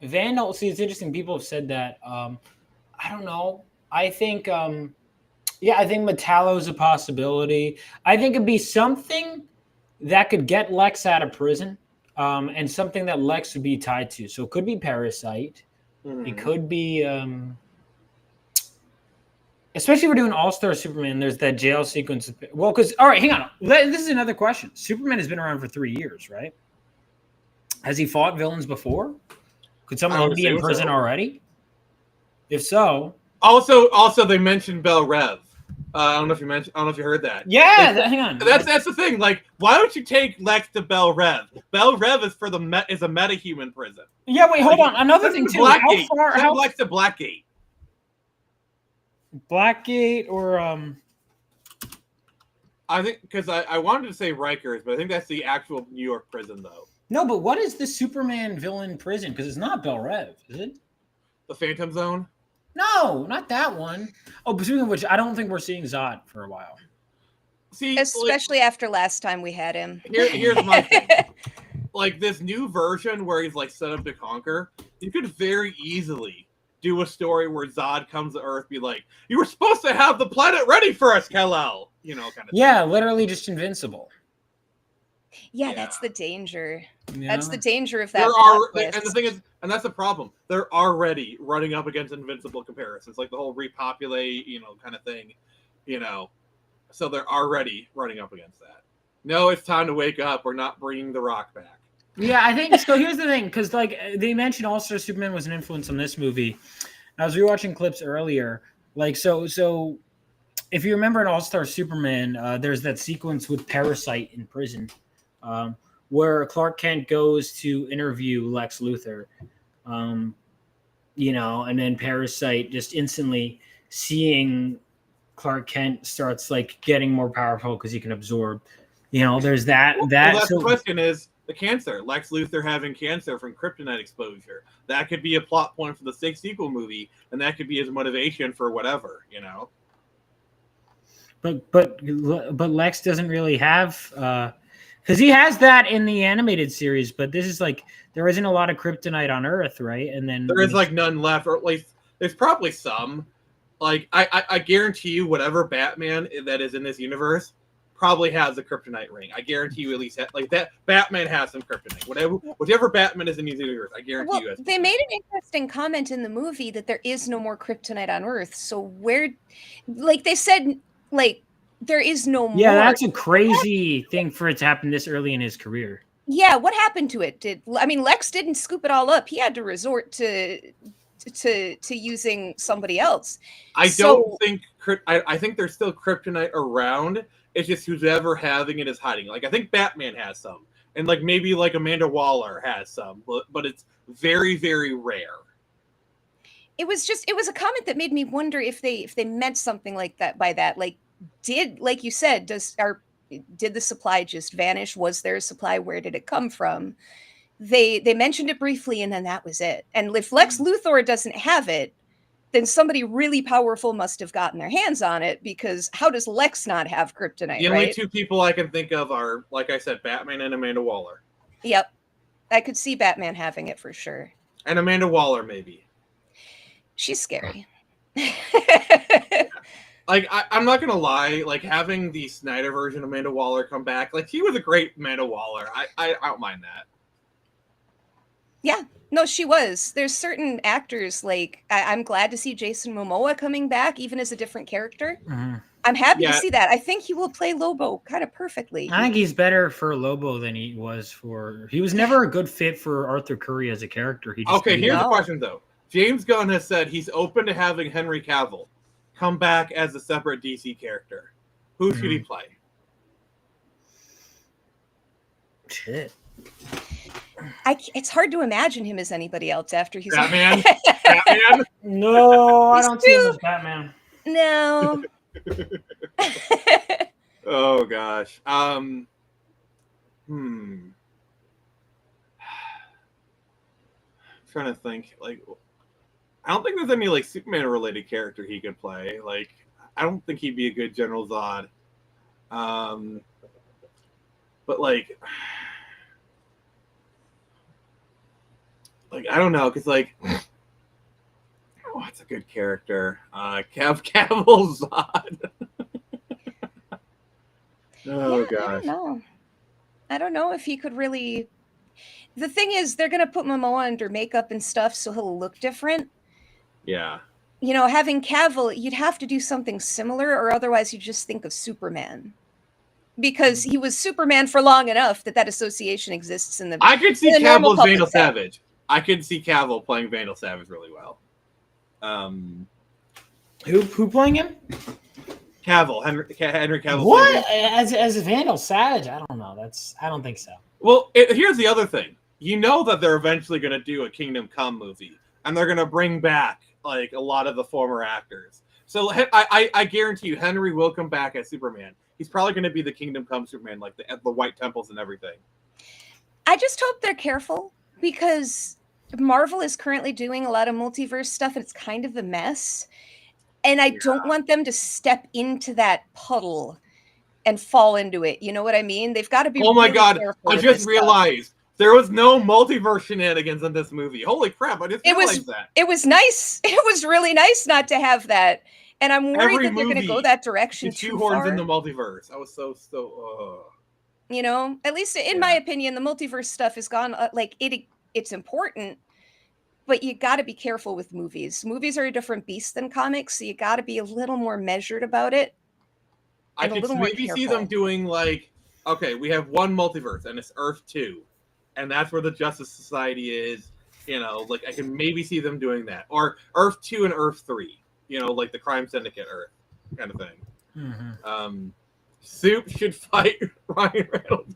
E: Vandal. See, it's interesting. People have said that. I don't know. I think. I think Metallo is a possibility. I think it'd be something that could get Lex out of prison, and something that Lex would be tied to. So it could be Parasite. It could be, especially if we're doing All-Star Superman. There's that jail sequence. Well, because all right, hang on. This is another question. Superman has been around for 3 years, right? Has he fought villains before? Could someone be in prison already? If so,
C: also they mentioned Bel Rev. I don't know if you heard that.
E: Yeah, hang on.
C: That's the thing. Like, why don't you take Lex to Bel Rev? Bel Rev is is a metahuman prison.
E: Yeah, wait, hold on. Another thing too.
C: Blackgate.
E: How
C: Lex to Blackgate?
E: Blackgate or
C: I think because I wanted to say Rikers, but I think that's the actual New York prison though.
E: No, but what is the Superman villain prison? Because it's not Bel Rev, is it?
C: The Phantom Zone?
E: No, not that one. Oh, but speaking of which, I don't think we're seeing Zod for a while.
C: See,
D: Especially after last time we had him.
C: Here's my thing. Like this new version where he's like set up to conquer, you could very easily do a story where Zod comes to Earth, be like, "You were supposed to have the planet ready for us, Kal-El," kind of.
E: Yeah, literally just invincible.
D: Yeah, that's the danger.
E: Yeah.
D: That's the danger of that.
C: And the thing is, and that's the problem. They're already running up against invincible comparisons, like the whole repopulate, kind of thing, So they're already running up against that. No, it's time to wake up. We're not bringing the Rock back.
E: Yeah, I think so. Here's the thing, because like they mentioned, All-Star Superman was an influence on this movie. I was rewatching clips earlier. Like so, if you remember in All-Star Superman, there's that sequence with Parasite in prison, where Clark Kent goes to interview Lex Luthor, and then Parasite just instantly seeing Clark Kent starts like getting more powerful because he can absorb. There's that.
C: The question is the cancer. Lex Luthor having cancer from kryptonite exposure. That could be a plot point for the 6th sequel movie, and that could be his motivation for whatever.
E: But Lex doesn't really have because he has that in the animated series, but this is like there isn't a lot of kryptonite on Earth, right? And then
C: there is like none left, or at least there's probably some. Like I guarantee you, whatever Batman that is in this universe probably has a kryptonite ring. I guarantee you at least like that. Batman has some kryptonite. Whichever Batman is in these universe, I guarantee you.
D: They made an interesting comment in the movie that there is no more kryptonite on Earth. So where, like they said, like there is no more.
E: Yeah, that's a crazy thing for it to happen this early in his career.
D: Yeah, what happened to it? Lex didn't scoop it all up. He had to resort to using somebody else.
C: I think there's still kryptonite around. It's just whoever having it is hiding. Like I think Batman has some, and like maybe like Amanda Waller has some, but it's very, very rare.
D: It was a comment that made me wonder if they meant something like that by that. Like you said, did the supply just vanish? Was there a supply? Where did it come from? They mentioned it briefly, and then that was it. And if Lex Luthor doesn't have it, then somebody really powerful must have gotten their hands on it, because how does Lex not have kryptonite?
C: The only two people I can think of are, like I said, Batman and Amanda Waller.
D: Yep. I could see Batman having it for sure.
C: And Amanda Waller, maybe.
D: She's scary.
C: Like, I'm not going to lie, like, having the Snyder version of Amanda Waller come back, like, she was a great Amanda Waller. I don't mind that.
D: Yeah. No, she was. There's certain actors, like, I'm glad to see Jason Momoa coming back, even as a different character.
E: Mm-hmm.
D: I'm happy to see that. I think he will play Lobo kind of perfectly.
E: I think he's better for Lobo than he was for... He was never a good fit for Arthur Curry as a character.
C: Okay, here's the question, though. James Gunn has said he's open to having Henry Cavill come back as a separate DC character. Who should he play?
E: Shit.
D: It's hard to imagine him as anybody else after he's
C: Batman. Batman.
E: No, I don't see him as Batman.
D: No.
C: Oh gosh. Trying to think. Like, I don't think there's any like Superman related character he could play. Like, I don't think he'd be a good General Zod. But like I don't know, because like, what's a good character? Cavill Zod.
D: I don't know if he could really The thing is, they're gonna put Momoa under makeup and stuff, so he'll look different.
C: Yeah.
D: You know, having Cavill, you'd have to do something similar, or otherwise you just think of Superman. Because he was Superman for long enough that association exists in the.
C: I could see
D: in the normal
C: Cavill as
D: public
C: Vandal
D: sense.
C: Savage. I could see Cavill playing Vandal Savage really well.
E: Who playing him?
C: Cavill, Henry Cavill.
E: What as a Vandal Savage? I don't know. I don't think so.
C: Well, here's the other thing. You know that they're eventually going to do a Kingdom Come movie, and they're going to bring back like a lot of the former actors. So I guarantee you, Henry will come back as Superman. He's probably going to be the Kingdom Come Superman, like the White Temples and everything.
D: I just hope they're careful because Marvel is currently doing a lot of multiverse stuff, and it's kind of a mess. And I don't want them to step into that puddle and fall into it. You know what I mean? They've got to be.
C: Oh my
D: really
C: God!
D: careful
C: I
D: with
C: just
D: this
C: realized
D: stuff.
C: there was no multiverse shenanigans in this movie. Holy crap! I just realized that.
D: It was nice. It was really nice not to have that. And I'm worried that they're going to go that direction too far.
C: In the multiverse. I was so.
D: You know, at least in my opinion, the multiverse stuff has gone like it's important. But you got to be careful with movies. Movies are a different beast than comics, so you got to be a little more measured about it.
C: I could maybe see them doing like, okay, we have one multiverse, and it's Earth 2, and that's where the Justice Society is. You know, like I can maybe see them doing that, or Earth 2 and Earth 3. You know, like the Crime Syndicate Earth kind of thing.
E: Mm-hmm.
C: Soup should fight Ryan Reynolds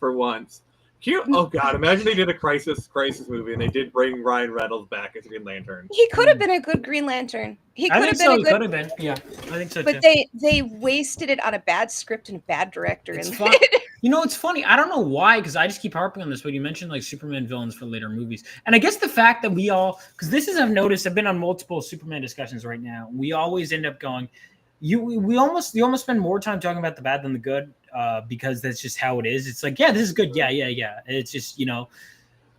C: for once. Cute. Oh God! Imagine they did a crisis movie and they did bring Ryan Reynolds back as Green Lantern.
D: He could have been a good Green Lantern. He could have been a good.
E: He could have been. Yeah, I think so
D: but
E: too.
D: they wasted it on a bad script and bad director.
E: It's fun. You know, it's funny. I don't know why, because I just keep harping on this. But you mentioned like Superman villains for later movies, and I guess the fact that we all, because this is I've noticed. I've been on multiple Superman discussions right now. We always end up going. We almost spend more time talking about the bad than the good, because that's just how it is. It's like, yeah, this is good. Yeah. It's just, you know,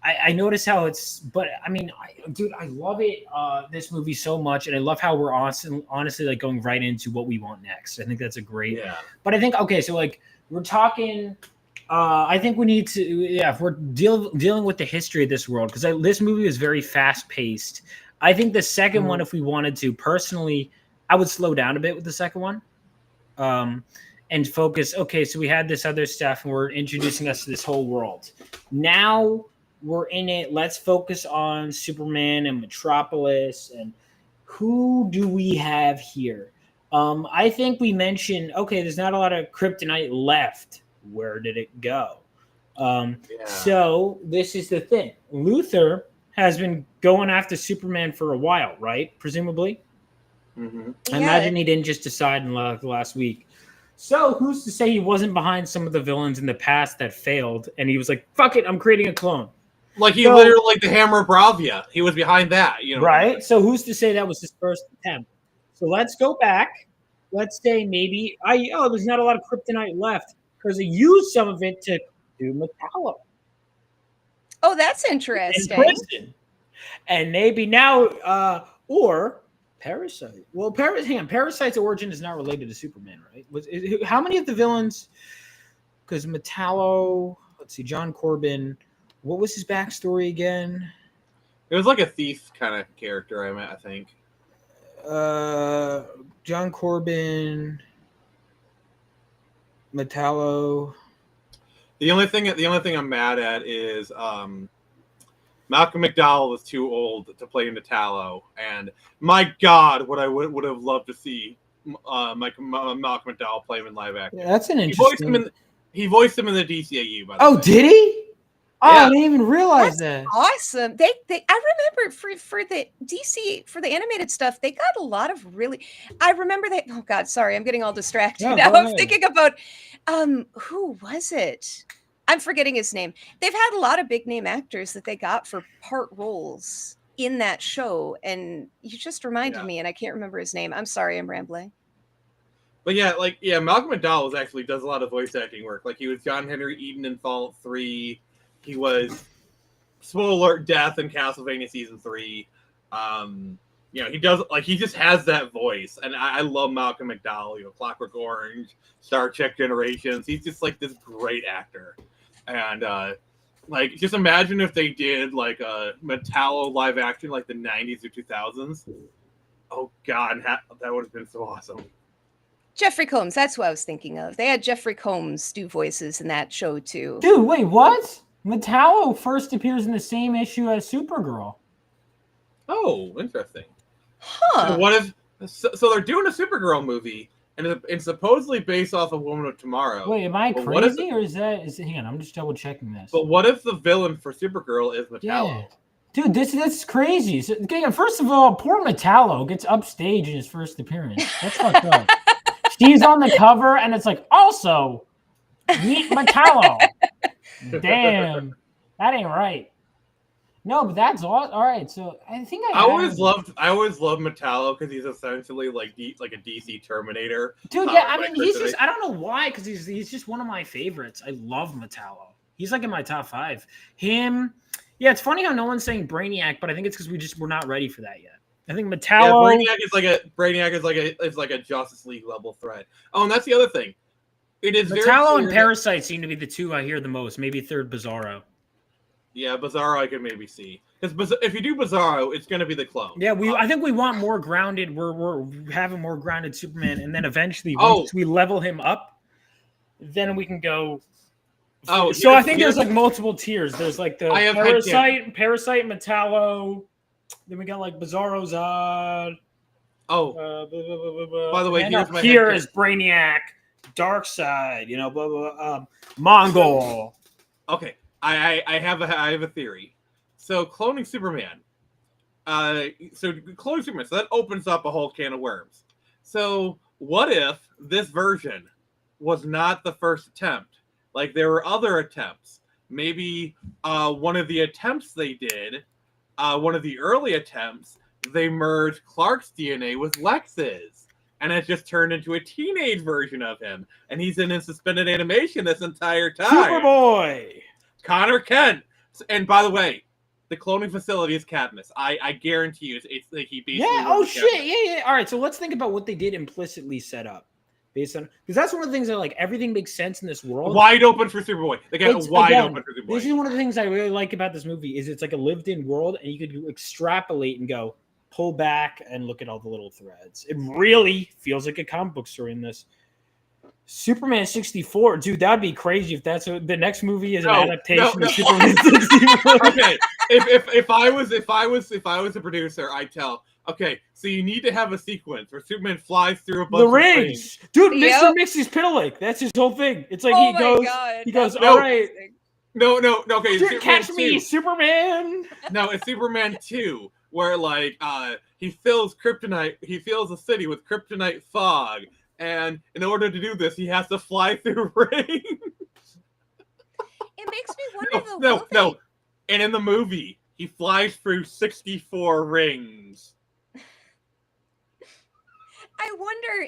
E: I notice how it's, but I mean, dude, I love it, this movie so much. And I love how we're honestly like going right into what we want next. I think that's a great, but I think, okay. So like we're talking, I think we need to, if we're dealing with the history of this world, because this movie is very fast paced. I think the second one, if we wanted to personally, I would slow down a bit with the second one, and focus. Okay, so we had this other stuff, and we're introducing us to this whole world. Now we're in it. Let's focus on Superman and Metropolis, and who do we have here? I think we mentioned, okay, there's not a lot of kryptonite left. Where did it go? So this is the thing. Luthor has been going after Superman for a while, right? Presumably.
C: Mm-hmm.
E: I imagine he didn't just decide in the last week. So who's to say he wasn't behind some of the villains in the past that failed, and he was like, "Fuck it, I'm creating a clone."
C: Like he literally, like the Hammer of Bravia, he was behind that, you know.
E: Right. So who's to say that was his first attempt? So let's go back. Let's say maybe there's not a lot of kryptonite left because he used some of it to do Metallo.
D: Oh, that's interesting.
E: And maybe now, or Parasite. Well, Parasite's origin is not related to Superman, right? How many of the villains? Because Metallo, let's see, John Corbin. What was his backstory again?
C: It was like a thief kind of character, I think.
E: John Corbin, Metallo.
C: The only thing I'm mad at is Malcolm McDowell was too old to play Metallo, and my God, what I would have loved to see Malcolm McDowell play him in live action.
E: Yeah, that's an interesting.
C: He voiced him in the DCAU. By the way.
E: Did he? Oh, I didn't even realize that.
D: Awesome. I remember for the DC, for the animated stuff, they got a lot of really. I remember that. Oh God, sorry, I'm getting all distracted now. I'm thinking about who was it? I'm forgetting his name. They've had a lot of big name actors that they got for part roles in that show, and you just reminded me, and I can't remember his name. I'm sorry, I'm rambling.
C: But Malcolm McDowell does a lot of voice acting work. Like he was John Henry Eden in Fallout 3. He was, spoiler alert, Death in Castlevania Season 3. He just has that voice, and I love Malcolm McDowell. Clockwork Orange, Star Trek Generations. He's just like this great actor. And like, just imagine if they did like a Metallo live action like the 90s or 2000s. Oh God, that would have been so awesome.
D: Jeffrey Combs, that's what I was thinking of. They had Jeffrey Combs do voices in that show too.
E: Dude, wait, what? Metallo first appears in the same issue as Supergirl.
C: Oh, interesting.
D: Huh.
C: So what if? So they're doing a Supergirl movie, and it's supposedly based off of Woman of Tomorrow.
E: Wait, am I
C: But what if
E: crazy or is it? Hang on, I'm just double checking this.
C: But what if the villain for Supergirl is Metallo?
E: Yeah. Dude, that's crazy. So, okay, first of all, poor Metallo gets upstage in his first appearance. That's fucked up. She's on the cover, and it's like, also, meet Metallo. Damn, that ain't right. No, but that's all right. So I think I
C: always loved Metallo because he's essentially like a DC Terminator.
E: Dude, yeah, I mean, he's just, I don't know why, because he's just one of my favorites. I love Metallo. He's like in my top 5. Him, yeah, it's funny how no one's saying Brainiac, but I think it's because we're not ready for that yet. I think Metallo.
C: Yeah, Brainiac is like a Justice League level threat. Oh, and that's the other thing. It is
E: Metallo and Parasite seem to be the two I hear the most. Maybe third Bizarro.
C: Yeah, Bizarro I could maybe see, because if you do Bizarro, it's going to be the clone.
E: Yeah, I think we want more grounded. We're having more grounded Superman, and then eventually once we level him up, then we can go. Oh, so I think there's like multiple tiers. There's like the Parasite, Metallo. Then we got like Bizarro Zod.
C: By the way,
E: here is Brainiac, Darkseid. You know, blah blah. Mongol.
C: Okay. I have a theory. So cloning Superman. So that opens up a whole can of worms. So what if this version was not the first attempt? Like there were other attempts. Maybe one of the attempts they did, one of the early attempts, they merged Clark's DNA with Lex's. And it just turned into a teenage version of him. And he's in suspended animation this entire time.
E: Superboy!
C: Connor Kent. And by the way, the cloning facility is Cadmus. I guarantee you, it's like he basically.
E: Yeah. Oh shit. Yeah. All right. So let's think about what they did implicitly set up, based on, because that's one of the things that like everything makes sense in this world.
C: Wide open for Superboy. They got wide open for Superboy.
E: This is one of the things I really like about this movie is it's like a lived-in world, and you could extrapolate and go pull back and look at all the little threads. It really feels like a comic book story in this. Superman 64, dude, that'd be crazy if that's the next movie is an adaptation of Superman 64.
C: Okay, if I was a producer, I'd tell. Okay, so you need to have a sequence where Superman flies through a bunch of rings.
E: Dude, Mr. Mixie's Pitalik. That's his whole thing. It's like he goes, all right.
C: No, okay.
E: Dude, catch me, Superman.
C: No, it's Superman 2, where like he fills the city with kryptonite fog. And in order to do this, he has to fly through rings.
D: It makes me wonder
C: No. And in the movie, he flies through 64 rings.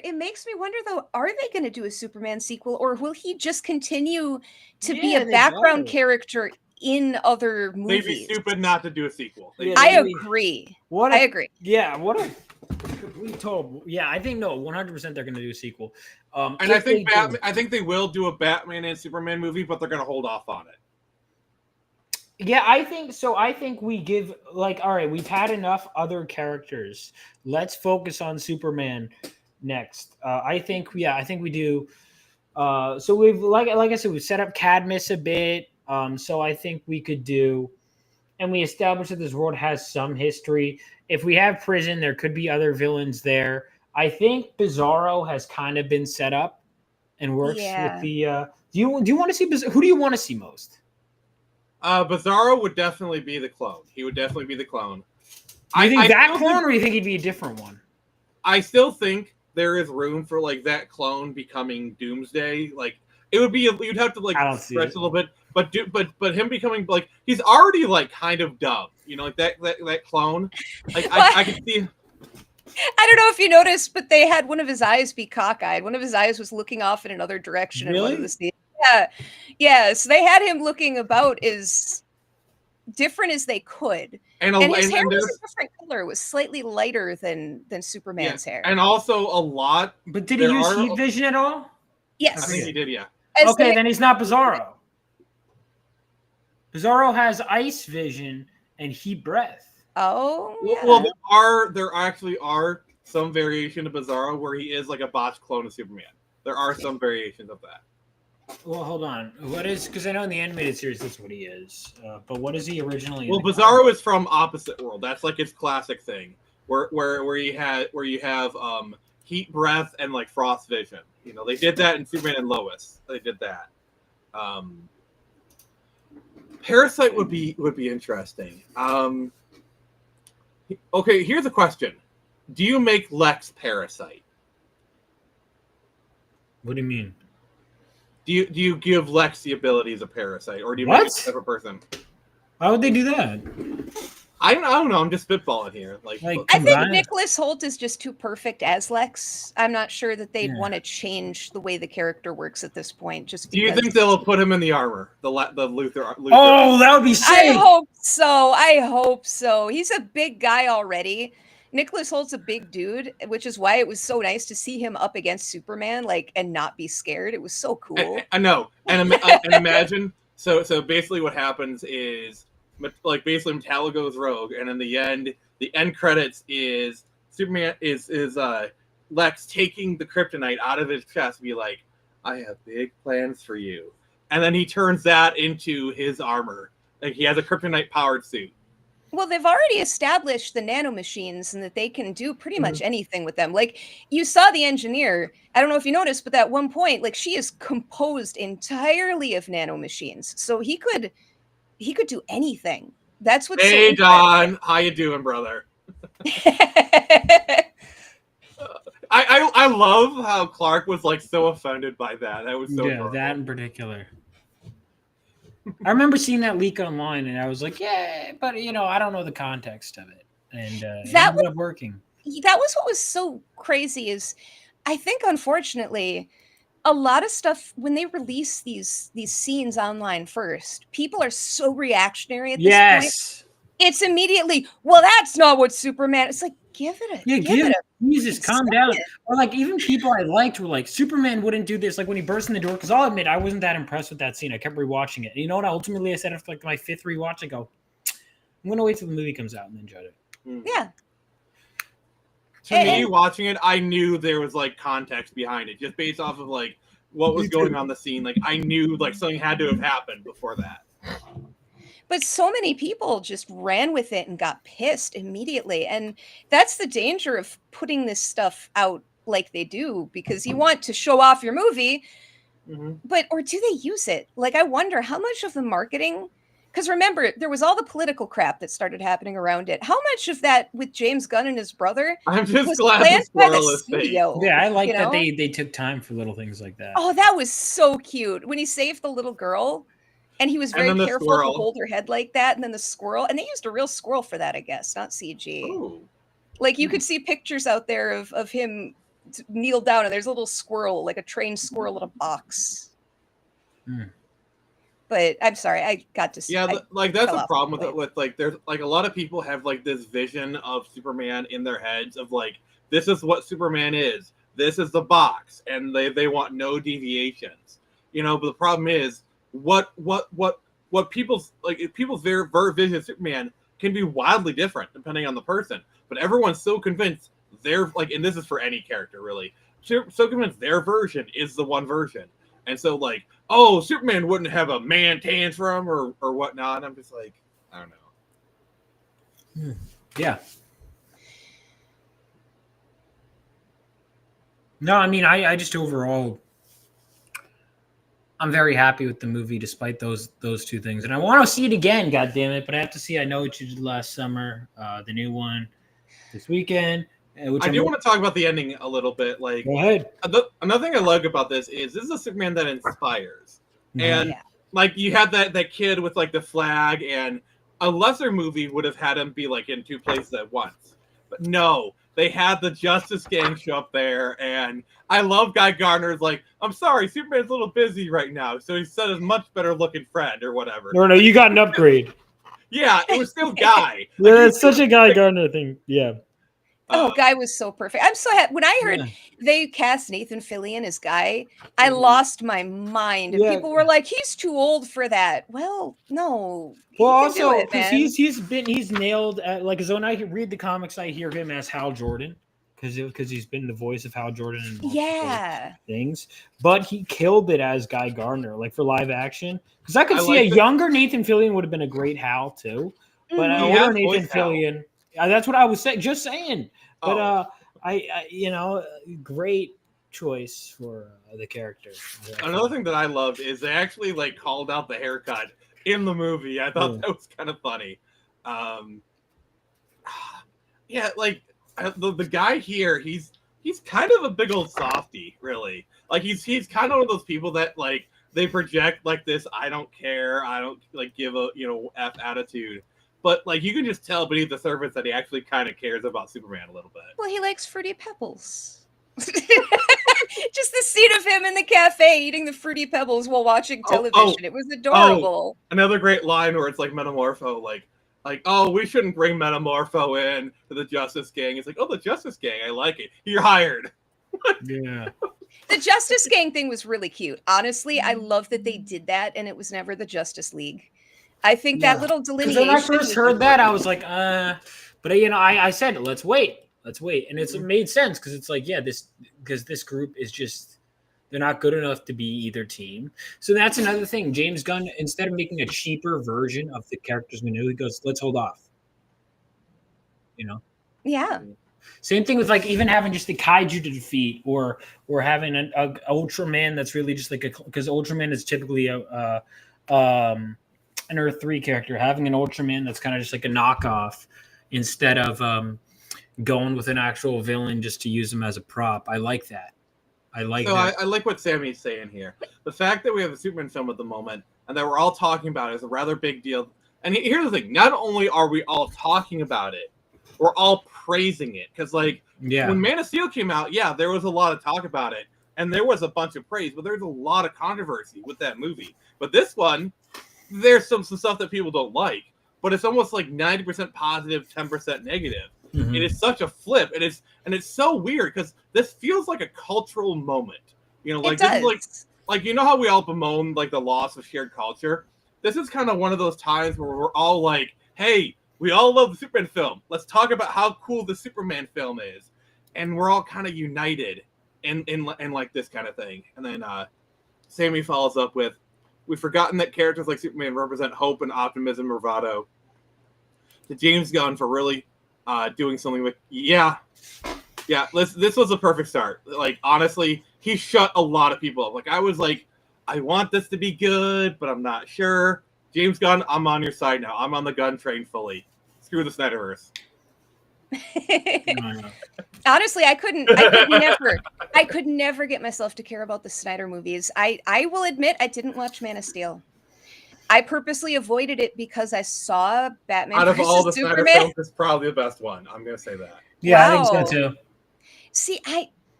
D: It makes me wonder though, are they going to do a Superman sequel, or will he just continue to be a background character in other movies?
C: They'd be stupid not to do a sequel.
D: I agree. I agree.
E: Yeah, what a complete total. Yeah, I think 100% they're going to do a sequel.
C: And I think they will do a Batman and Superman movie, but they're going to hold off on it.
E: Yeah, I think so. I think we give all right, we've had enough other characters. Let's focus on Superman next. I think we do. So we've like I said, we've set up Cadmus a bit. So I think we could do, and we established that this world has some history. If we have prison, there could be other villains there. I think Bizarro has kind of been set up and works with the. Do you want to see who do you want to see most?
C: Bizarro would definitely be the clone. He would definitely be the clone.
E: Do you think that clone, or do you think he'd be a different one?
C: I still think there is room for like that clone becoming Doomsday. Like it would be, you'd have to like stretch a little bit, but him becoming like he's already like kind of dumb. You know, like that clone. Like I can see.
D: I don't know if you noticed, but they had one of his eyes be cockeyed. One of his eyes was looking off in another direction.
E: Really?
D: In one of the scenes. Yeah. So they had him looking about as different as they could, and his hair was a different color. It was slightly lighter than Superman's hair,
C: and also a lot.
E: But did he use heat vision at all?
D: Yes,
C: I think he did. Yeah.
E: Okay, then he's not Bizarro. Bizarro has ice vision and heat breath.
D: Oh, yeah.
C: Well, there actually are some variation of Bizarro where he is like a botched clone of Superman. There are some variations of that.
E: Well, hold on. What is? Because I know in the animated series that's what he is. But what is he originally?
C: Well, Bizarro is from Opposite World. That's like his classic thing, where you have heat breath and like frost vision. You know, they did that in Superman and Lois. They did that. Parasite would be interesting. Okay, here's a question: do you make Lex Parasite?
E: What do you mean?
C: Do you give Lex the abilities of Parasite, or do you
E: What?
C: make a separate person?
E: Why would they do that?
C: I don't know. I'm just spitballing here. Like
D: I think
E: Combine-
D: Nicholas Hoult is just too perfect as Lex. I'm not sure that they'd
E: Yeah.
D: want to change the way the character works at this point. Just
C: do you
D: because
C: think they'll put him in the armor, the Luthor?
E: Oh, that would be sick.
D: I hope so. I hope so. He's a big guy already. Nicholas Holt's a big dude, which is why it was so nice to see him up against Superman, like, and not be scared. It was so cool.
C: I know, and imagine. So basically, what happens is, like, basically Metallo goes rogue, and in the end credits is Superman is Lex taking the kryptonite out of his chest, and be like, "I have big plans for you," and then he turns that into his armor. Like he has a kryptonite powered suit.
D: Well, they've already established the nanomachines and that they can do pretty much anything with them. Like, you saw the engineer. I don't know if you noticed, but at one point, like, she is composed entirely of nanomachines. So he could do anything. That's what's
C: Hey,
D: so
C: Don, how you doing, brother? I love how Clark was like so offended by that. That was so adorable.
E: that in particular. I remember seeing that leak online, and I was like, "Yeah," but I don't know the context of it, and it
D: That
E: ended up working.
D: That was what was so crazy is I think unfortunately a lot of stuff when they release these scenes online first, people are so reactionary at this point.
E: Yes.
D: It's immediately, well, that's not what Superman. It's like, give it a
E: Jesus, calm down. Or like even people I liked were like, Superman wouldn't do this. Like when he burst in the door, because I'll admit I wasn't that impressed with that scene. I kept rewatching it. And you know what? Ultimately, I said after like my fifth rewatch, I go, I'm gonna wait till the movie comes out and then judge it.
D: Yeah.
C: To me, watching it, I knew there was like context behind it, just based off of like what was going on the scene. Like I knew like something had to have happened before that.
D: But so many people just ran with it and got pissed immediately. And that's the danger of putting this stuff out like they do, because you want to show off your movie, but, or do they use it? Like, I wonder how much of the marketing, because remember, there was all the political crap that started happening around it. How much of that with James Gunn and his brother
C: I'm just
D: was
C: glad the
D: planned by
C: squirrel
D: the
C: is safe.
D: studio?
E: Yeah, I like
D: you
E: that
D: know?
E: they took time for little things like that.
D: Oh, that was so cute. When he saved the little girl and he was
C: And
D: very
C: then the
D: careful
C: squirrel.
D: to hold her head like that. And then the squirrel, and they used a real squirrel for that, I guess, not CG.
C: Ooh.
D: Like you could see pictures out there of him kneel down and there's a little squirrel, like a trained squirrel in a box. But I'm sorry, I got to see.
C: Yeah, like that's
D: fell
C: the
D: off
C: problem
D: the
C: with it. With like, there's like a lot of people have like this vision of Superman in their heads of like, this is what Superman is. This is the box, and they want no deviations. You know, but the problem is what people's like people's vision of Superman can be wildly different depending on the person. But everyone's so convinced they're like, and this is for any character really, so convinced their version is the one version. And so, like, oh, Superman wouldn't have a man tantrum or whatnot. And I'm just like, I don't know.
E: Yeah. No, I mean, I just overall, I'm very happy with the movie despite those two things. And I want to see it again, God damn it! But I have to see I Know What You Did Last Summer, the new one, this weekend. Which
C: I do want to talk about the ending a little bit. Like,
E: go ahead.
C: Another thing I like about this is a Superman that inspires. And like you had that kid with like the flag, and a lesser movie would have had him be like in two places at once. But no, they had the Justice Gang show up there, and I love Guy Gardner's like, I'm sorry, Superman's a little busy right now, so he sent his much better looking friend or whatever.
E: No, you got an upgrade.
C: Yeah, it was still Guy.
E: Yeah, it's such a Guy Gardner thing. Yeah.
D: Oh, Guy was so perfect. I'm so happy when I heard
E: Yeah.
D: they cast Nathan Fillion as Guy. I lost my mind.
E: Yeah.
D: People were like, "He's too old for that." Well, no,
E: Well,
D: he can do
E: also
D: it,
E: because
D: man.
E: he's nailed like because when I read the comics, I hear him as Hal Jordan because he's been the voice of Hal Jordan in multiple
D: Yeah,
E: things. But he killed it as Guy Gardner, like for live action. Because I could
C: I
E: see a
C: like that-
E: younger Nathan Fillion would have been a great Hal too, but
D: Mhm.
E: an
C: He
E: older
C: has
E: Nathan
C: voiced Hal.
E: Fillion. That's what I was saying. Just saying. But
C: Oh.
E: I great choice for the character.
C: Another thing that I loved is they actually like called out the haircut in the movie. I thought
E: Yeah.
C: that was kind of funny. Yeah, like the guy here, he's kind of a big old softy, really. Like he's kind of one of those people that like they project like this I don't care, I don't like give a F attitude. But like you can just tell beneath the surface that he actually kind of cares about Superman a little bit.
D: well, he likes Fruity Pebbles. Just the scene of him in the cafe eating the Fruity Pebbles while watching television. It was adorable.
C: Another great line where it's like Metamorpho, like, oh, we shouldn't bring Metamorpho in to the Justice Gang. It's like, oh, the Justice Gang, I like it. You're hired.
E: Yeah.
D: The Justice Gang thing was really cute. Honestly, I love that they did that and it was never the Justice League. I think that little
E: Because
D: delineation.
E: when I first
D: was
E: heard that, I
D: important.
E: was like, but I said, let's wait, and it made sense because it's like, yeah, this group is just they're not good enough to be either team. So that's another thing. James Gunn, instead of making a cheaper version of the characters we knew, he goes, let's hold off.
D: Yeah.
E: Same thing with like even having just the kaiju to defeat, or having an Ultraman that's really just like because Ultraman is typically an Earth 3 character, having an Ultraman that's kind of just like a knockoff instead of going with an actual villain just to use him as a prop. I like that. I like that.
C: I like what Sammy's saying here. The fact that we have a Superman film at the moment and that we're all talking about it is a rather big deal. And here's the thing. Not only are we all talking about it, we're all praising it. Because like when Man of Steel came out, yeah, there was a lot of talk about it. And there was a bunch of praise, but there's a lot of controversy with that movie. But this one, there's some stuff that people don't like, but it's almost like 90% positive, 10% negative.
E: Mhm.
C: It is such a flip, and it's so weird because this feels like a cultural moment. Like
D: it does.
C: this is like how we all bemoan like the loss of shared culture. This is kind of one of those times where we're all like, "Hey, we all love the Superman film. Let's talk about how cool the Superman film is," and we're all kind of united in like this kind of thing. And then Sammy follows up with, "We've forgotten that characters like Superman represent hope and optimism, bravado." To James Gunn for really doing something with this was a perfect start. Like honestly, he shut a lot of people up. Like I was like, I want this to be good, but I'm not sure. James Gunn, I'm on your side now. I'm on the Gunn train fully. Screw the Snyderverse.
D: Honestly, I could never get myself to care about the Snyder movies. I will admit I didn't watch Man of Steel. I purposely avoided it because I saw Batman
C: Out of
D: versus
C: all the Snyder
D: Superman.
C: films, it's probably the best one. I'm gonna say that.
E: Yeah, I
D: Wow.
E: think so too.
D: See,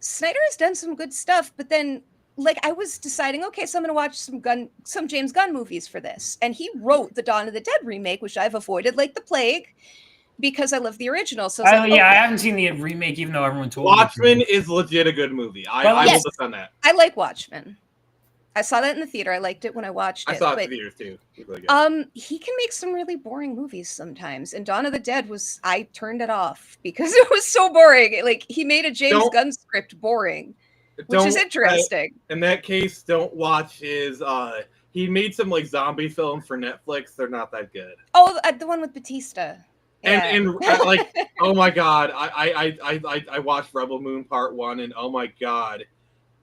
D: Snyder has done some good stuff, but then like I was deciding, okay, so I'm gonna watch some James Gunn movies for this. And he wrote the Dawn of the Dead remake, which I've avoided like the plague because I love the original. So I was like,
E: I
D: okay.
E: haven't seen the remake, even though everyone told
C: Watchmen
E: me.
C: is legit a good movie. I
D: Yes.
C: will defend that.
D: I like Watchmen. I saw that in the theater. I liked it when I watched it.
C: I saw it
D: but,
C: in theaters too. It was really good.
D: he can make some really boring movies sometimes. And Dawn of the Dead I turned it off because it was so boring. Like he made a James Gunn script boring, which is interesting.
C: In that case, don't watch his. He made some like zombie film for Netflix. They're not that good.
D: Oh, the one with Batista. Yeah.
C: And like, oh my god, I watched Rebel Moon Part 1, and oh my god,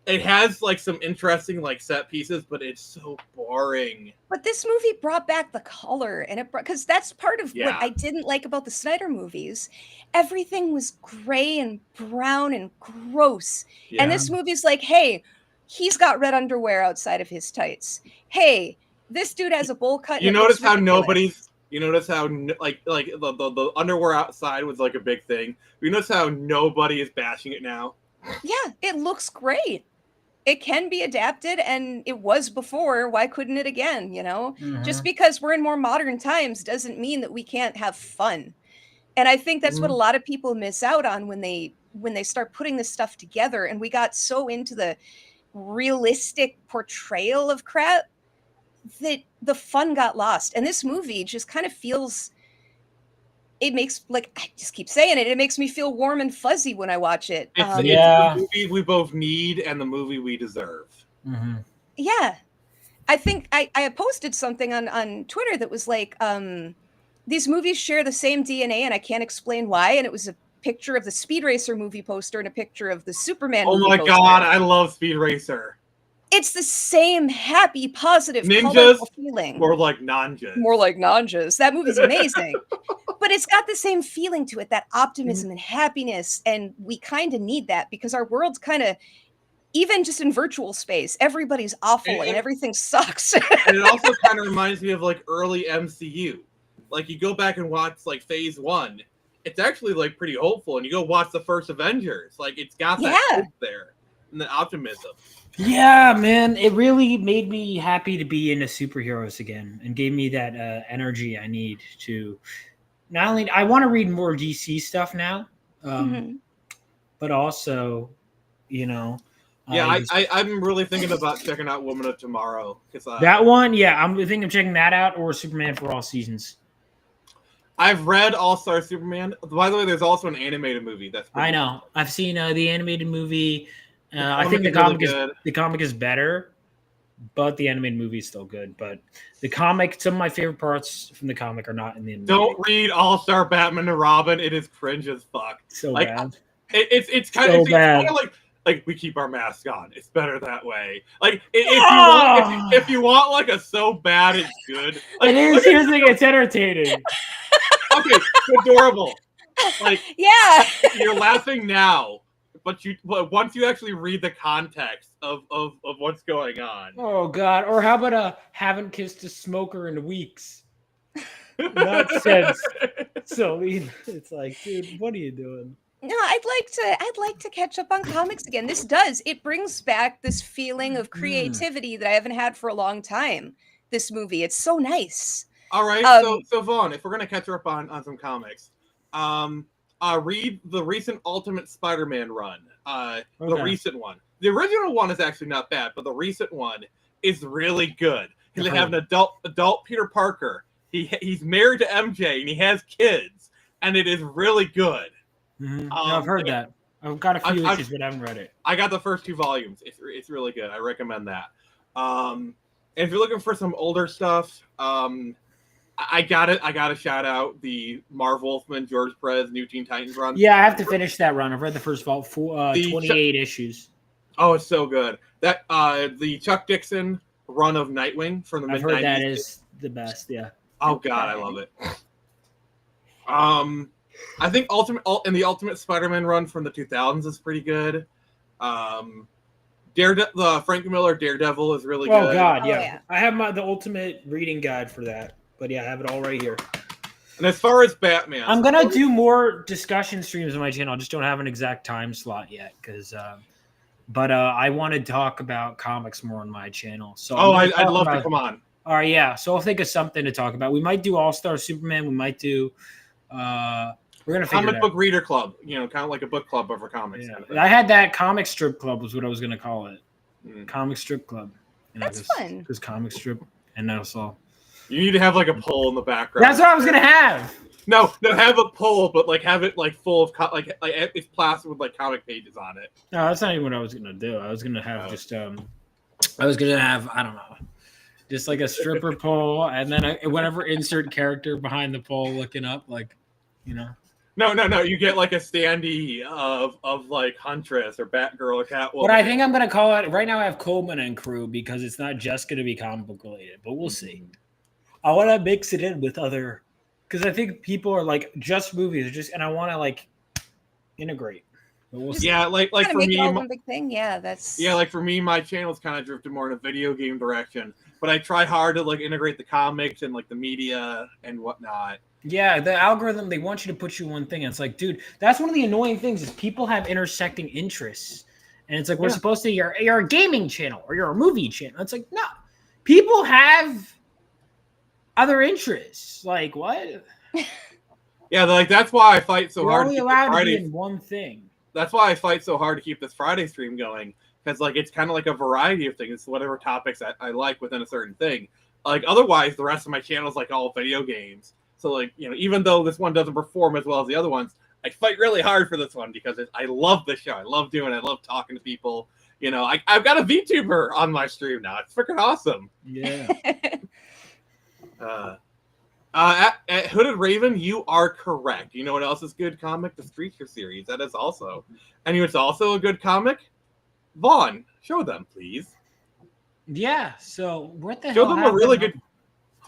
C: it has like some interesting like set pieces, but it's so boring.
D: But this movie brought back the color, and because that's part of what I didn't like about the Snyder movies. Everything was gray and brown and gross.
C: Yeah.
D: And this movie's like, hey, he's got red underwear outside of his tights. Hey, this dude has a bowl cut.
C: You notice how nobody's. You notice how like the underwear outside was like a big thing. You notice how nobody is bashing it now.
D: Yeah, it looks great. It can be adapted, and it was before. Why couldn't it again?
E: Mm-hmm.
D: Just because we're in more modern times doesn't mean that we can't have fun. And I think that's what a lot of people miss out on when they start putting this stuff together. And we got so into the realistic portrayal of crap that the fun got lost. And this movie just kind of feels, it makes, like, I just keep saying it, it makes me feel warm and fuzzy when I watch it.
C: It's the movie we both need and the movie we deserve.
D: Yeah. I think I posted something on Twitter that was like, these movies share the same DNA and I can't explain why. And it was a picture of the Speed Racer movie poster and a picture of the Superman movie poster.
C: Oh my God, I love Speed Racer.
D: It's the same happy, positive,
C: ninjas,
D: colorful feeling.
C: More like nanjas.
D: More like nanjas. That movie's amazing. But it's got the same feeling to it, that optimism and happiness. And we kind of need that because our world's kind of, even just in virtual space, everybody's awful and everything sucks.
C: And it also kind of reminds me of like early MCU. Like you go back and watch like Phase 1, it's actually like pretty hopeful. And you go watch the first Avengers, like it's got that hope there and the optimism.
E: Yeah, man, it really made me happy to be into superheroes again and gave me that energy I need to. Not only I want to read more DC stuff now, but also, you know.
C: Yeah, I'm really thinking about checking out Woman of Tomorrow.
E: That one, yeah, I'm thinking of checking that out or Superman for All Seasons.
C: I've read All-Star Superman. By the way, there's also an animated movie.
E: I know. I've seen the animated movie. I think the comic is better, but the animated movie is still good. But the comic, some of my favorite parts from the comic are not in the movie.
C: Don't read All-Star Batman and Robin. It is cringe as fuck.
E: So
C: like,
E: bad.
C: It's kind of like we keep our mask on. It's better that way. Like if you want like a so bad it's good. Like,
E: it is. Here's the thing. It's entertaining.
C: Okay, it's adorable. Like you're laughing now, but once you actually read the context of what's going on.
E: Oh God! Or how about haven't kissed a smoker in weeks? Nonsense. So it's like, dude, what are you doing?
D: No, I'd like to catch up on comics again. It brings back this feeling of creativity that I haven't had for a long time. This movie, it's so nice.
C: All right, so Vaughn, if we're gonna catch up on some comics, read the recent Ultimate Spider-Man run. The recent one. The original one is actually not bad, but the recent one is really good. They have an adult Peter Parker. He's married to MJ and he has kids, and it is really good.
E: I've heard that. I've got a few issues, but I haven't read it.
C: I got the first 2 volumes. It's really good. I recommend that. And if you're looking for some older stuff, I got to shout out the Marv Wolfman, George Perez, New Teen Titans run.
E: Yeah, I have to finish that run. I've read the first 28 issues.
C: Oh, it's so good. That the Chuck Dixon run of Nightwing from the mid-90s.
E: I've heard that is the best. Yeah.
C: Oh God, I love it. I think the Ultimate Spider-Man run from the 2000s is pretty good. The Frank Miller Daredevil is really good.
E: Oh God, yeah. I have the ultimate reading guide for that, but yeah, I have it all right here.
C: And as far as Batman,
E: I'm gonna do more discussion streams on my channel. I just don't have an exact time slot yet, because. But I want to talk about comics more on my channel. So
C: I'd love to come on.
E: All right, yeah. So I'll think of something to talk about. We might do All-Star Superman. We might do. We're gonna figure
C: comic book reader club. You know, kind of like a book club over comics.
E: Yeah.
C: Kind of
E: I had that comic strip club was what I was gonna call it. Comic strip club.
D: That's fun.
E: Because comic strip, and that's all.
C: You need to have like a poll in the background.
E: That's what I was gonna have.
C: No, have a poll, but like have it like full of like it's plastered with like comic pages on it.
E: No, that's not even what I was gonna do. I was gonna have I was gonna have I don't know, just like a stripper poll, and then whatever insert character behind the poll looking up, like, you know.
C: No. You get like a standee of like Huntress or Batgirl or Catwoman.
E: But I think I'm gonna call it right now. I have Coleman and crew because it's not just gonna be comic book related, but we'll see. I want to mix it in with other. Because I think people are like just movies, and I want to like integrate. But we'll see.
C: Yeah, like for me,
D: one big thing. Yeah, that's
C: like for me, my channel's kind of drifted more in a video game direction. But I try hard to like integrate the comics and like the media and whatnot.
E: Yeah, the algorithm, they want you to put you one thing. And it's like, dude, that's one of the annoying things is people have intersecting interests, and it's like we're supposed to. You're a gaming channel or you're a movie channel. It's like no, people have other interests. Like what?
C: Yeah, like that's why I fight so
E: We're
C: hard.
E: only
C: To keep
E: allowed
C: the
E: to
C: Friday.
E: be in one thing.
C: That's why I fight so hard to keep this Friday stream going, because like it's kind of like a variety of things, whatever topics I like within a certain thing. Like otherwise, the rest of my channel is like all video games. So like even though this one doesn't perform as well as the other ones, I fight really hard for this one because I love the show. I love doing it. I love talking to people. I've got a VTuber on my stream now. It's freaking awesome.
E: Yeah.
C: At Hooded Raven, you are correct. You know what else is good comic? The Screecher series. That is also. And it's also a good comic? Vaughn, show them, please.
E: Yeah. So what the
C: Show
E: hell
C: them a
E: happened?
C: really good. Show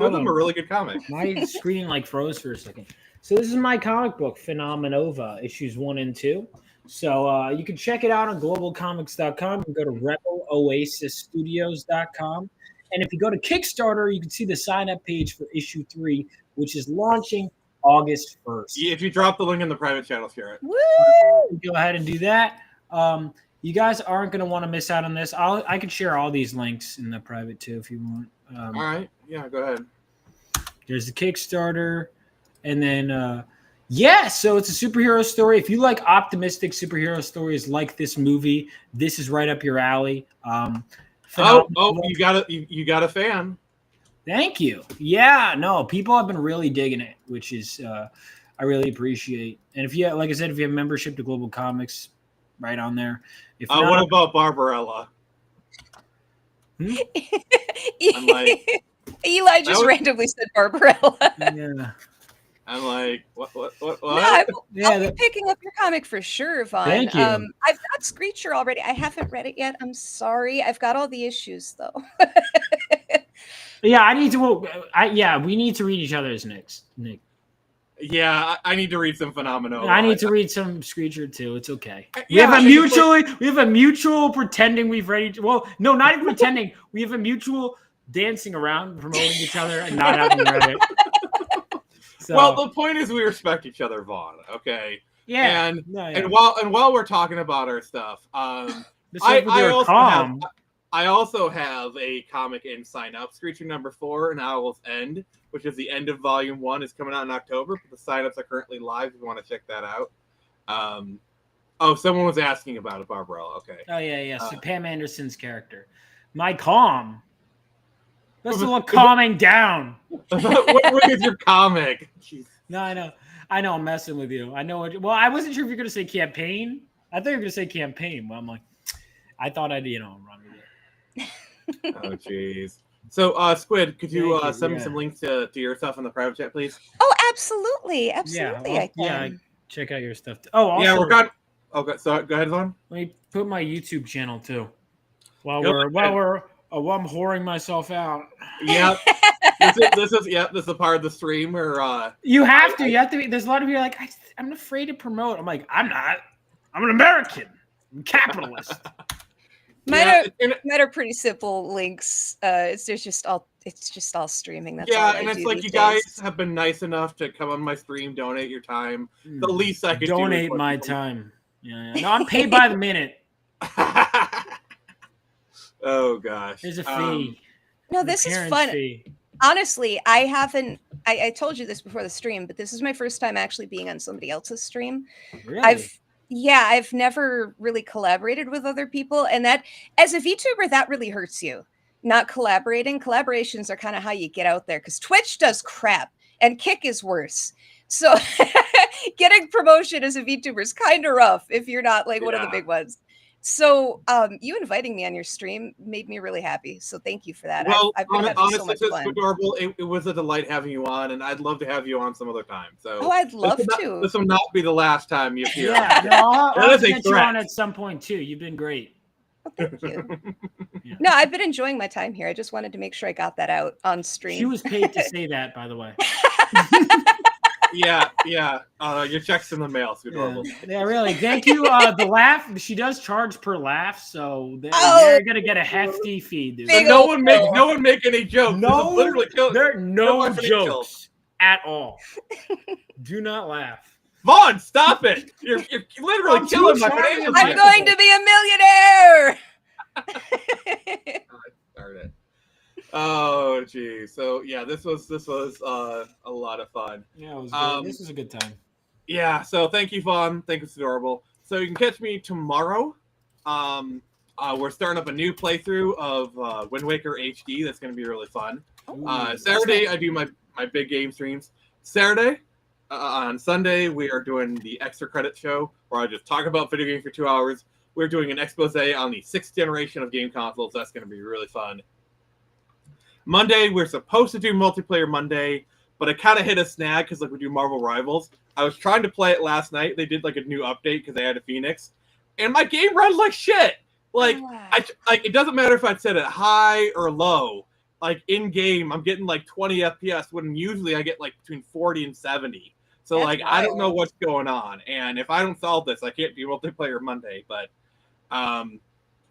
E: Hold
C: them
E: on.
C: a really good comic.
E: My screen like froze for a second. So this is my comic book, Phenomenova, issues 1 and 2. So you can check it out on globalcomics.com. You can go to rebeloasisstudios.com. And if you go to Kickstarter, you can see the sign-up page for issue 3, which is launching August 1st.
C: If you drop the link in the private channel, share it.
D: Woo!
E: Go ahead and do that. You guys aren't going to want to miss out on this. I can share all these links in the private too if you want.
C: All right. Yeah, go ahead.
E: There's the Kickstarter. And then, so it's a superhero story. If you like optimistic superhero stories like this movie, this is right up your alley.
C: You got a fan.
E: Thank you. Yeah, no, people have been really digging it, which is I really appreciate. And if you, like I said, if you have membership to Global Comics, right on there. If not,
C: what about Barbarella? I'm like,
D: Eli just randomly said Barbarella.
E: yeah.
C: I'm like, what?
D: No,
E: Yeah,
D: I'll be picking up your comic for sure, Vaughn.
E: Thank you.
D: I've got Screecher already. I haven't read it yet. I'm sorry. I've got all the issues though.
E: Yeah, I need to. We need to read each other's Nick.
C: Yeah, I need to read some Phenomena.
E: I need to read some Screecher too. It's okay. We
C: Yeah,
E: have a mutual pretending we've read each. Well, no, not even pretending. We have a mutual dancing around, promoting each other, and not having read it. So,
C: Well, the point is we respect each other, Vaughn. Okay.
E: yeah.
C: And
E: yeah.
C: and while we're talking about our stuff,
E: This
C: I
E: over there,
C: also
E: calm.
C: I also have a comic in sign up. Screecher number 4, An Owl's End, which is the end of volume 1, is coming out in October. But the sign-ups are currently live if you want to check that out. Someone was asking about it, Barbarella. Okay.
E: Oh yeah. So Pam Anderson's character, my calm. Let's look calming down.
C: what is your comic? Jeez.
E: No, I know. I'm messing with you. I know. Well, I wasn't sure if you're going to say campaign. I thought you were going to say campaign. Well, I'm like, I thought I'd, run with it.
C: Oh, jeez. So, Squid, could you send me
E: yeah.
C: some links to your stuff in the private chat, please?
D: Oh, absolutely. Absolutely. I can.
E: Check out your stuff. Oh, also,
C: Yeah, we're got. Okay, so go ahead, Vaughn.
E: Let me put my YouTube channel too. While
C: Go
E: I'm whoring myself out.
C: Yep. This is a part of the stream where
E: You have to. There's a lot of you like, I'm afraid to promote. I'm like, I'm not. I'm an American. I'm capitalist.
D: Mine are pretty simple links. It's just all streaming. That's all
C: and
D: I
C: it's
D: do
C: like
D: these
C: you guys
D: days.
C: have been nice enough to come on my stream, donate your time. The least I could
E: donate
C: do is
E: my time. Yeah. No, I'm paid by the minute.
C: Oh gosh.
E: There's a fee.
D: No, this is
E: Parents'
D: fun.
E: fee.
D: Honestly, I haven't. I told you this before the stream, but this is my first time actually being on somebody else's stream.
E: Really?
D: I've never really collaborated with other people, and that as a VTuber, that really hurts you. Not collaborating. Collaborations are kind of how you get out there because Twitch does crap and Kick is worse. So getting promotion as a VTuber is kind of rough if you're not like one of the big ones. So you inviting me on your stream made me really happy. So thank you for that.
C: Well,
D: I've been having
C: honestly,
D: so much
C: it's
D: fun.
C: adorable. It was a delight having you on, and I'd love to have you on some other time. So,
D: I'd love to.
C: This will not be the last time you appear.
E: Yeah, no, I'll
C: That is a
E: get you
C: threat.
E: on at some point too. You've been great.
D: Well, thank you.
E: Yeah.
D: No, I've been enjoying my time here. I just wanted to make sure I got that out on stream.
E: She was paid to say that, by the way.
C: Yeah. Your check's in the mail. It's adorable.
E: Yeah, really. Thank you. The laugh, she does charge per laugh, so they're gonna get a hefty fee, dude.
D: Big
C: No one make any jokes.
E: No,
C: literally kill.
E: there are no
C: my financials.
E: jokes at all. Do not laugh.
C: Vaughn, stop it! You're literally
E: I'm
C: killing
E: too
C: my
E: sorry.
C: financials.
D: I'm
C: here.
D: going to be a millionaire.
C: Darn it. Oh, geez. So yeah, this was a lot of fun.
E: Yeah, it was good. This was a good time.
C: Yeah. So thank you, Vaughn. Thank you, it's adorable. So you can catch me tomorrow. We're starting up a new playthrough of Wind Waker HD. That's going to be really fun.
E: Ooh,
C: Saturday, I do my big game streams. Saturday, on Sunday, we are doing the extra credit show where I just talk about video games for 2 hours. We're doing an expose on the 6th generation of game consoles. That's going to be really fun. Monday, we're supposed to do multiplayer Monday, but I kind of hit a snag because like we do Marvel Rivals. I was trying to play it last night. They did like a new update because they added Phoenix, and my game runs like shit. Like it doesn't matter if I set it high or low. Like in game, I'm getting like 20 FPS when usually I get like between 40 and 70. So
D: That's
C: like I don't know
D: wild.
C: what's going on, and if I don't solve this, I can't do multiplayer Monday. But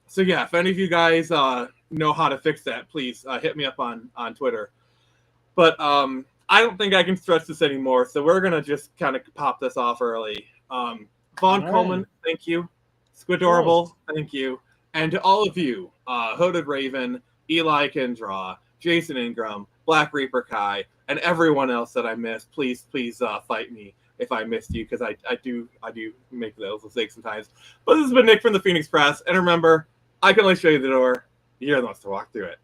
C: so yeah, if any of you guys know how to fix that, please hit me up on Twitter. But I don't think I can stretch this anymore, so we're gonna just kind of pop this off early. Vaughn
E: right.
C: Coleman, thank you. Squidorable, thank you. And to all of you, Hooded Raven, Eli Kendra, Jason Ingram, Black Reaper Kai, and everyone else that I missed, please fight me if I missed you, because I do make those mistakes sometimes. But this has been Nick from the Phoenix Press, and remember, I can only show you the door. You're the ones to walk through it.